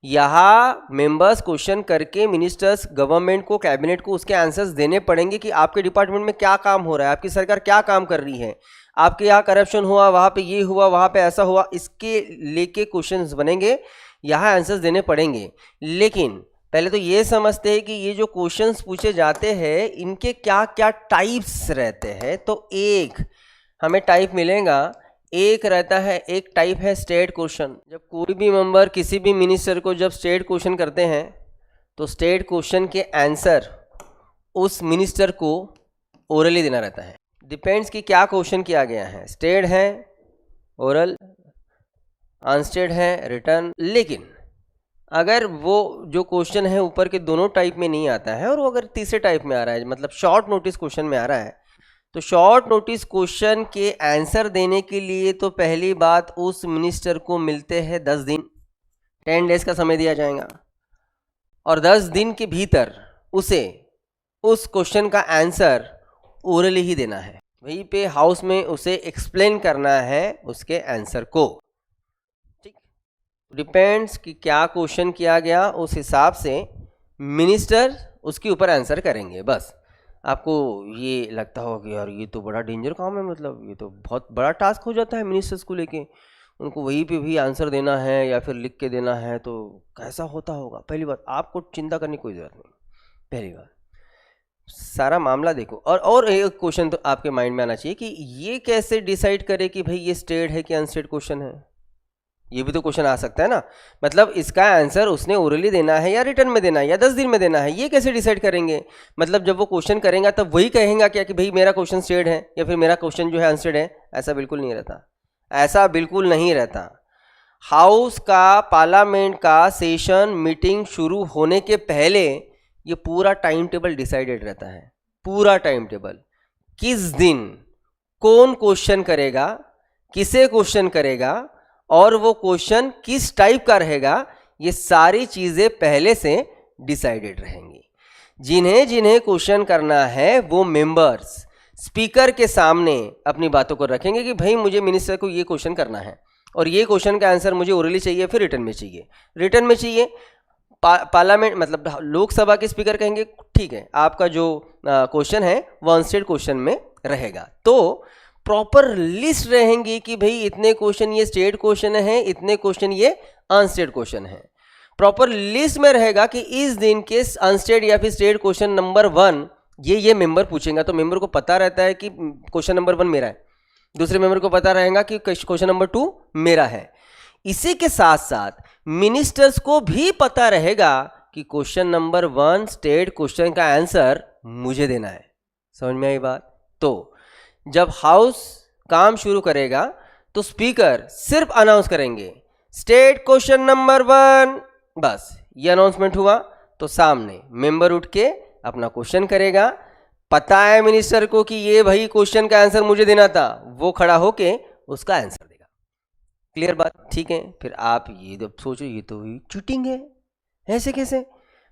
यहाँ मेंबर्स क्वेश्चन करके मिनिस्टर्स, गवर्नमेंट को, कैबिनेट को उसके आंसर्स देने पड़ेंगे कि आपके डिपार्टमेंट में क्या काम हो रहा है, आपकी सरकार क्या काम कर रही है, आपके यहाँ करप्शन हुआ, वहाँ पे ये हुआ, वहाँ पे ऐसा हुआ, इसके लेके क्वेश्चंस बनेंगे, यहाँ आंसर्स देने पड़ेंगे। लेकिन पहले तो ये समझते हैं कि ये जो क्वेश्चंस पूछे जाते हैं इनके क्या क्या टाइप्स रहते हैं। तो एक हमें टाइप मिलेगा, एक रहता है, एक टाइप है स्टेट क्वेश्चन। जब कोई भी मेंबर किसी भी मिनिस्टर को जब स्टेट क्वेश्चन करते हैं तो स्टेट क्वेश्चन के आंसर उस मिनिस्टर को ओरली देना रहता है। डिपेंड्स कि क्या क्वेश्चन किया गया है, स्टेट है ओरल, अनस्टेट है रिटर्न। लेकिन अगर वो जो क्वेश्चन है ऊपर के दोनों टाइप में नहीं आता है और वो अगर तीसरे टाइप में आ रहा है, मतलब शॉर्ट नोटिस क्वेश्चन में आ रहा है, तो शॉर्ट नोटिस क्वेश्चन के आंसर देने के लिए तो पहली बात उस मिनिस्टर को मिलते हैं 10 दिन, 10 डेज का समय दिया जाएगा, और 10 दिन के भीतर उसे उस क्वेश्चन का आंसर ओरली ही देना है। वहीं पे हाउस में उसे एक्सप्लेन करना है उसके आंसर को। ठीक, डिपेंड्स कि क्या क्वेश्चन किया गया, उस हिसाब से मिनिस्टर उसके ऊपर आंसर करेंगे। बस आपको ये लगता होगा कि यार ये तो बड़ा डेंजर काम है, मतलब ये तो बहुत बड़ा टास्क हो जाता है मिनिस्टर्स को लेके, उनको वहीं पे भी आंसर देना है या फिर लिख के देना है, तो कैसा होता होगा। पहली बात, आपको चिंता करने की कोई ज़रूरत नहीं। पहली बात, सारा मामला देखो। और एक क्वेश्चन तो आपके माइंड में आना चाहिए कि ये कैसे डिसाइड करे कि भाई ये स्टेट है कि अनस्टेट क्वेश्चन है। ये भी तो क्वेश्चन आ सकता है ना, मतलब इसका आंसर उसने ओरली देना है या रिटर्न में देना है या 10 दिन में देना है, ये कैसे डिसाइड करेंगे। मतलब जब वो क्वेश्चन करेंगे तब वही कहेंगे क्या कि भाई मेरा क्वेश्चन स्टेट है या फिर मेरा क्वेश्चन जो है अनस्टेट है। ऐसा बिल्कुल नहीं रहता, ऐसा बिल्कुल नहीं रहता। हाउस का पार्लियामेंट का सेशन मीटिंग शुरू होने के पहले ये पूरा टाइम टेबल डिसाइडेड रहता है, पूरा टाइम टेबल, किस दिन कौन क्वेश्चन करेगा, किसे क्वेश्चन करेगा और वो क्वेश्चन किस टाइप का रहेगा, ये सारी चीज़ें पहले से डिसाइडेड रहेंगी। जिन्हें जिन्हें क्वेश्चन करना है वो मेंबर्स स्पीकर के सामने अपनी बातों को रखेंगे कि भाई मुझे मिनिस्टर को ये क्वेश्चन करना है और ये क्वेश्चन का आंसर मुझे ओरली चाहिए, फिर रिटर्न में चाहिए, रिटर्न में चाहिए। पार्लियामेंट मतलब लोकसभा के स्पीकर कहेंगे ठीक है आपका जो क्वेश्चन है वो अनस्टेड क्वेश्चन में रहेगा। तो प्रॉपर लिस्ट रहेंगी कि भाई इतने क्वेश्चन ये स्टेट क्वेश्चन है, इतने क्वेश्चन ये अनस्टेड क्वेश्चन है। प्रॉपर लिस्ट में रहेगा कि इस दिन के अनस्टेड या फिर स्टेट क्वेश्चन नंबर 1 ये मेंबर पूछेगा, तो मेंबर को पता रहता है कि क्वेश्चन नंबर 1 मेरा है, दूसरे मेंबर को पता रहेगा कि क्वेश्चन नंबर 2 मेरा है। इसी के साथ साथ मिनिस्टर्स को भी पता रहेगा कि क्वेश्चन नंबर 1 स्टेट क्वेश्चन का आंसर मुझे देना है। समझ में आई बात? तो जब हाउस काम शुरू करेगा तो स्पीकर सिर्फ अनाउंस करेंगे स्टेट क्वेश्चन नंबर 1, बस ये अनाउंसमेंट हुआ तो सामने मेंबर उठ के अपना क्वेश्चन करेगा, पता है मिनिस्टर को कि ये भाई क्वेश्चन का आंसर मुझे देना था, वो खड़ा होके उसका आंसर देगा। क्लियर बात? ठीक है। फिर आप ये जब सोचो ये तो चीटिंग है, ऐसे कैसे?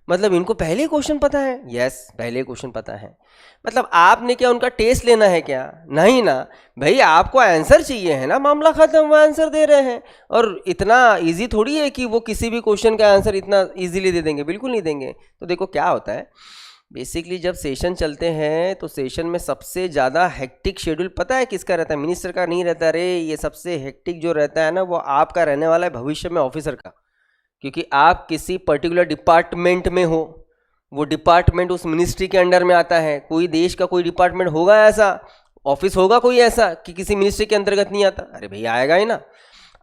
मतलब इनको पहले क्वेश्चन पता है? यस, पहले क्वेश्चन पता है। मतलब आपने क्या उनका टेस्ट लेना है क्या? नहीं ना भाई, आपको आंसर चाहिए है ना, मामला खत्म, वो आंसर दे रहे हैं। और इतना इजी थोड़ी है कि वो किसी भी क्वेश्चन का आंसर इतना इजीली दे देंगे, बिल्कुल नहीं देंगे। तो देखो क्या होता है, बेसिकली जब सेशन चलते हैं तो सेशन में सबसे ज़्यादा हेक्टिक शेड्यूल पता है किसका रहता है? मिनिस्टर का नहीं रहता रे। ये सबसे हेक्टिक जो रहता है ना वो आपका रहने वाला है भविष्य में ऑफिसर का, क्योंकि आप किसी पर्टिकुलर डिपार्टमेंट में हो, वो डिपार्टमेंट उस मिनिस्ट्री के अंडर में आता है। कोई देश का कोई डिपार्टमेंट होगा ऐसा, ऑफिस होगा कोई ऐसा कि किसी मिनिस्ट्री के अंतर्गत नहीं आता? अरे भैया आएगा ही ना।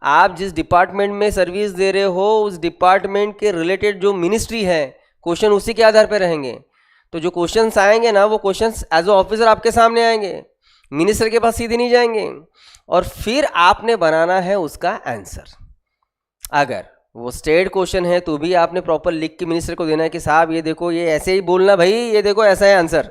आप जिस डिपार्टमेंट में सर्विस दे रहे हो उस डिपार्टमेंट के रिलेटेड जो मिनिस्ट्री है, क्वेश्चन उसी के आधार पर रहेंगे। तो जो क्वेश्चंस आएंगे ना वो क्वेश्चंस एज अ ऑफिसर आपके सामने आएंगे, मिनिस्टर के पास सीधे नहीं जाएंगे। और फिर आपने बनाना है उसका आंसर। अगर वो स्टेट क्वेश्चन है तो भी आपने प्रॉपर लिख के मिनिस्टर को देना है कि साहब ये देखो, ये ऐसे ही बोलना भाई, ये देखो ऐसा है आंसर,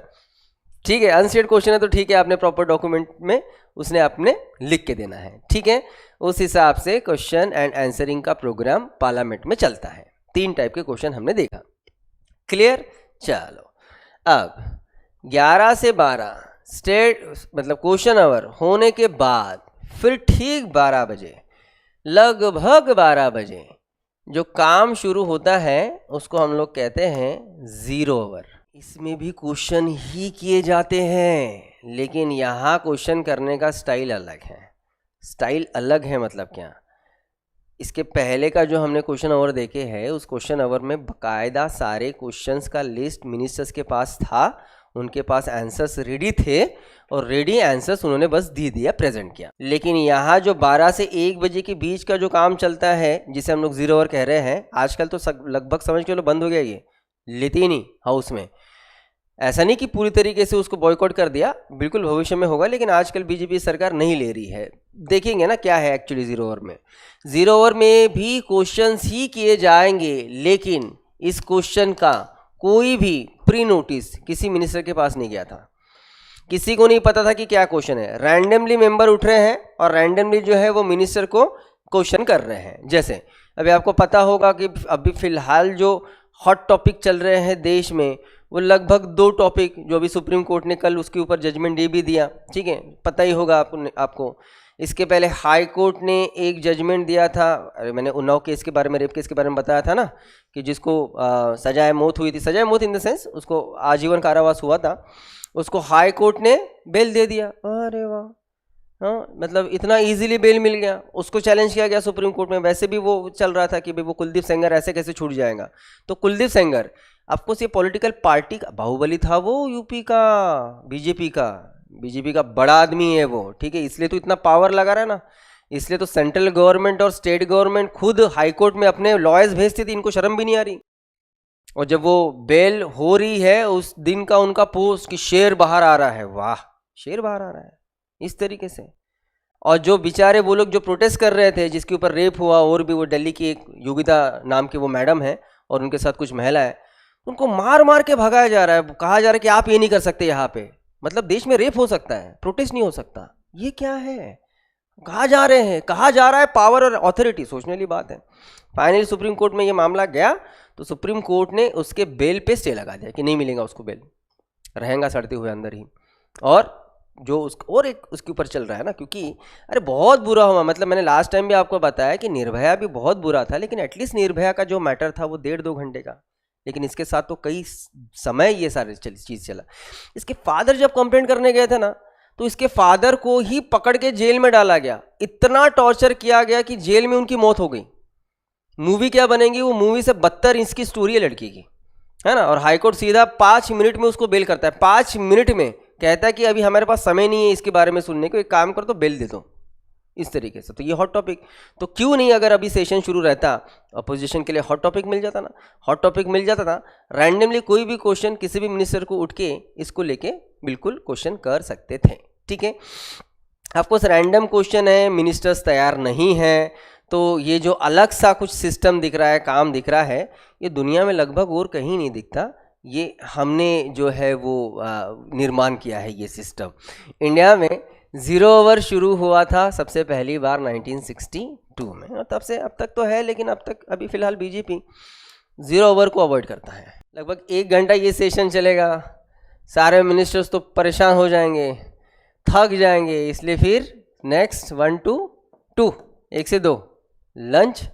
ठीक है। अनस्टेट क्वेश्चन है तो ठीक है, आपने प्रॉपर डॉक्यूमेंट में उसने आपने लिख के देना है, ठीक है। उस हिसाब से क्वेश्चन एंड आंसरिंग का प्रोग्राम पार्लियामेंट में चलता है। 3 टाइप के क्वेश्चन हमने देखा। क्लियर? चलो अब 11 से 12 स्टेट मतलब क्वेश्चन आवर होने के बाद फिर ठीक 12 बजे, लगभग 12 बजे जो काम शुरू होता है उसको हम लोग कहते हैं 0 आवर। इसमें भी क्वेश्चन ही किए जाते हैं, लेकिन यहाँ क्वेश्चन करने का स्टाइल अलग है। स्टाइल अलग है मतलब क्या? इसके पहले का जो हमने क्वेश्चन आवर देखे हैं उस क्वेश्चन आवर में बकायदा सारे क्वेश्चंस का लिस्ट मिनिस्टर्स के पास था, उनके पास आंसर्स रेडी थे और रेडी आंसर्स उन्होंने बस दे दिया, प्रेजेंट किया। लेकिन यहाँ जो 12 से 1 बजे के बीच का जो काम चलता है जिसे हम लोग 0 आवर कह रहे हैं, आजकल तो लगभग समझ के लो बंद हो गया, ये लेते ही नहीं हाउस में। ऐसा नहीं कि पूरी तरीके से उसको बॉयकॉट कर दिया, बिल्कुल भविष्य में होगा, लेकिन आजकल बीजेपी सरकार नहीं ले रही है। देखेंगे ना क्या है एक्चुअली 0 आवर में। 0 आवर में भी क्वेश्चंस ही किए जाएंगे, लेकिन इस क्वेश्चन का कोई भी प्री नोटिस किसी मिनिस्टर के पास नहीं गया था, किसी को नहीं पता था कि क्या क्वेश्चन है। रैंडमली मेंबर उठ रहे हैं और रैंडमली जो है वो मिनिस्टर को क्वेश्चन कर रहे हैं। जैसे अभी आपको पता होगा कि अभी फिलहाल जो हॉट टॉपिक चल रहे हैं देश में, वो लगभग 2 टॉपिक जो अभी सुप्रीम कोर्ट ने कल उसके ऊपर जजमेंट दे भी दिया, ठीक है, पता ही होगा आपको। इसके पहले हाई कोर्ट ने एक जजमेंट दिया था, अरे मैंने उन्नाव केस के बारे में, रेप केस के बारे में बताया था ना, कि जिसको सजाए मौत हुई थी, सजाए मौत इन द सेंस उसको आजीवन कारावास हुआ था, उसको हाई कोर्ट ने बेल दे दिया। अरे वाह, हाँ, मतलब इतना इजीली बेल मिल गया। उसको चैलेंज किया गया सुप्रीम कोर्ट में। वैसे भी वो चल रहा था कि भाई वो कुलदीप सेंगर ऐसे कैसे छूट जाएगा। तो कुलदीप सेंगर ऑफकोर्स ये पॉलिटिकल पार्टी का बाहुबली था, वो यूपी का बीजेपी का बड़ा आदमी है वो, ठीक है, इसलिए तो इतना पावर लगा रहा है ना। इसलिए तो सेंट्रल गवर्नमेंट और स्टेट गवर्नमेंट खुद हाईकोर्ट में अपने लॉयर्स भेजती थी, इनको शर्म भी नहीं आ रही। और जब वो बेल हो रही है उस दिन का उनका पोस्ट कि शेर बाहर आ रहा है, वाह, शेर बाहर आ रहा है, इस तरीके से। और जो बेचारे वो लोग जो प्रोटेस्ट कर रहे थे, जिसके ऊपर रेप हुआ, और भी वो दिल्ली की एक योगिता नाम की वो मैडम है और उनके साथ कुछ महिला है, उनको मार मार के भगाया जा रहा है। कहा जा रहा है कि आप ये नहीं कर सकते यहाँ पे। मतलब देश में रेप हो सकता है, प्रोटेस्ट नहीं हो सकता। ये क्या है? कहा जा रहे हैं, कहा जा रहा है पावर और अथॉरिटी। सोचने वाली बात है। फाइनली सुप्रीम कोर्ट में ये मामला गया तो सुप्रीम कोर्ट ने उसके बेल पे स्टे लगा दिया कि नहीं मिलेगा उसको बेल, रहेगा सड़ते हुए अंदर ही। और जो और एक उसके ऊपर चल रहा है ना, क्योंकि अरे बहुत बुरा हुआ। मतलब मैंने लास्ट टाइम भी आपको बताया कि निर्भया भी बहुत बुरा था, लेकिन एटलीस्ट निर्भया का जो मैटर था वो 1.5-2 घंटे का, लेकिन इसके साथ तो कई समय ये सारे चीज़ चला। इसके फादर जब कंप्लेंट करने गए थे ना, तो इसके फादर को ही पकड़ के जेल में डाला गया। इतना टॉर्चर किया गया कि जेल में उनकी मौत हो गई। मूवी क्या बनेगी, वो मूवी से 72 इंच की स्टोरी है लड़की की, है ना। और हाईकोर्ट सीधा 5 मिनट में उसको बेल करता है। 5 मिनट में कहता है कि अभी हमारे पास समय नहीं है इसके बारे में सुनने को, एक काम कर तो बेल दे दो, इस तरीके से। तो ये हॉट टॉपिक, तो क्यों नहीं अगर अभी सेशन शुरू रहता, अपोजिशन के लिए हॉट टॉपिक मिल जाता ना, हॉट टॉपिक मिल जाता था। रैंडमली कोई भी क्वेश्चन किसी भी मिनिस्टर को उठ के इसको लेके बिल्कुल क्वेश्चन कर सकते थे, ठीक है। ऑफकोर्स रैंडम क्वेश्चन है, मिनिस्टर्स तैयार नहीं है, तो ये जो अलग सा कुछ सिस्टम दिख रहा है, काम दिख रहा है, ये दुनिया में लगभग और कहीं नहीं दिखता। ये हमने जो है वो निर्माण किया है ये सिस्टम। इंडिया में 0 ओवर शुरू हुआ था सबसे पहली बार 1962 में, और तब से अब तक तो है, लेकिन अब तक अभी फ़िलहाल बीजेपी 0 ओवर को अवॉइड करता है। लगभग 1 घंटा ये सेशन चलेगा, सारे मिनिस्टर्स तो परेशान हो जाएंगे, थक जाएंगे, इसलिए फिर नेक्स्ट 1 to 2, 1 से 2 लंच,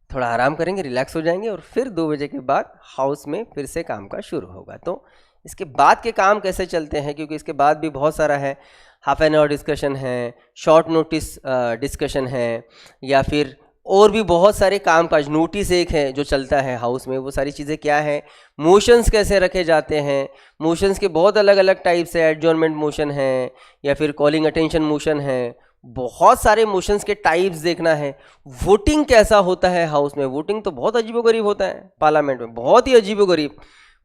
थोड़ा आराम करेंगे, रिलैक्स हो जाएंगे, और फिर 2 बजे के बाद हाउस में फिर से काम का शुरू होगा। तो इसके बाद के काम कैसे चलते हैं, क्योंकि इसके बाद भी बहुत सारा है। हाफ एन आवर डिस्कशन है, शॉर्ट नोटिस डिस्कशन है, या फिर और भी बहुत सारे काम काज, नोटिस एक है जो चलता है हाउस में। वो सारी चीज़ें क्या है, मोशंस कैसे रखे जाते हैं, मोशंस के बहुत अलग अलग टाइप्स है, एडजॉर्नमेंट मोशन है या फिर कॉलिंग अटेंशन मोशन है, बहुत सारे मोशंस के टाइप्स देखना है। वोटिंग कैसा होता है हाउस में, वोटिंग तो बहुत अजीबोगरीब होता है पार्लियामेंट में, बहुत ही अजीबोगरीब।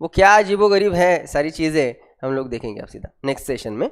वो क्या अजीबोगरीब है, सारी चीज़ें हम लोग देखेंगे आप सीधा नेक्स्ट सेशन में।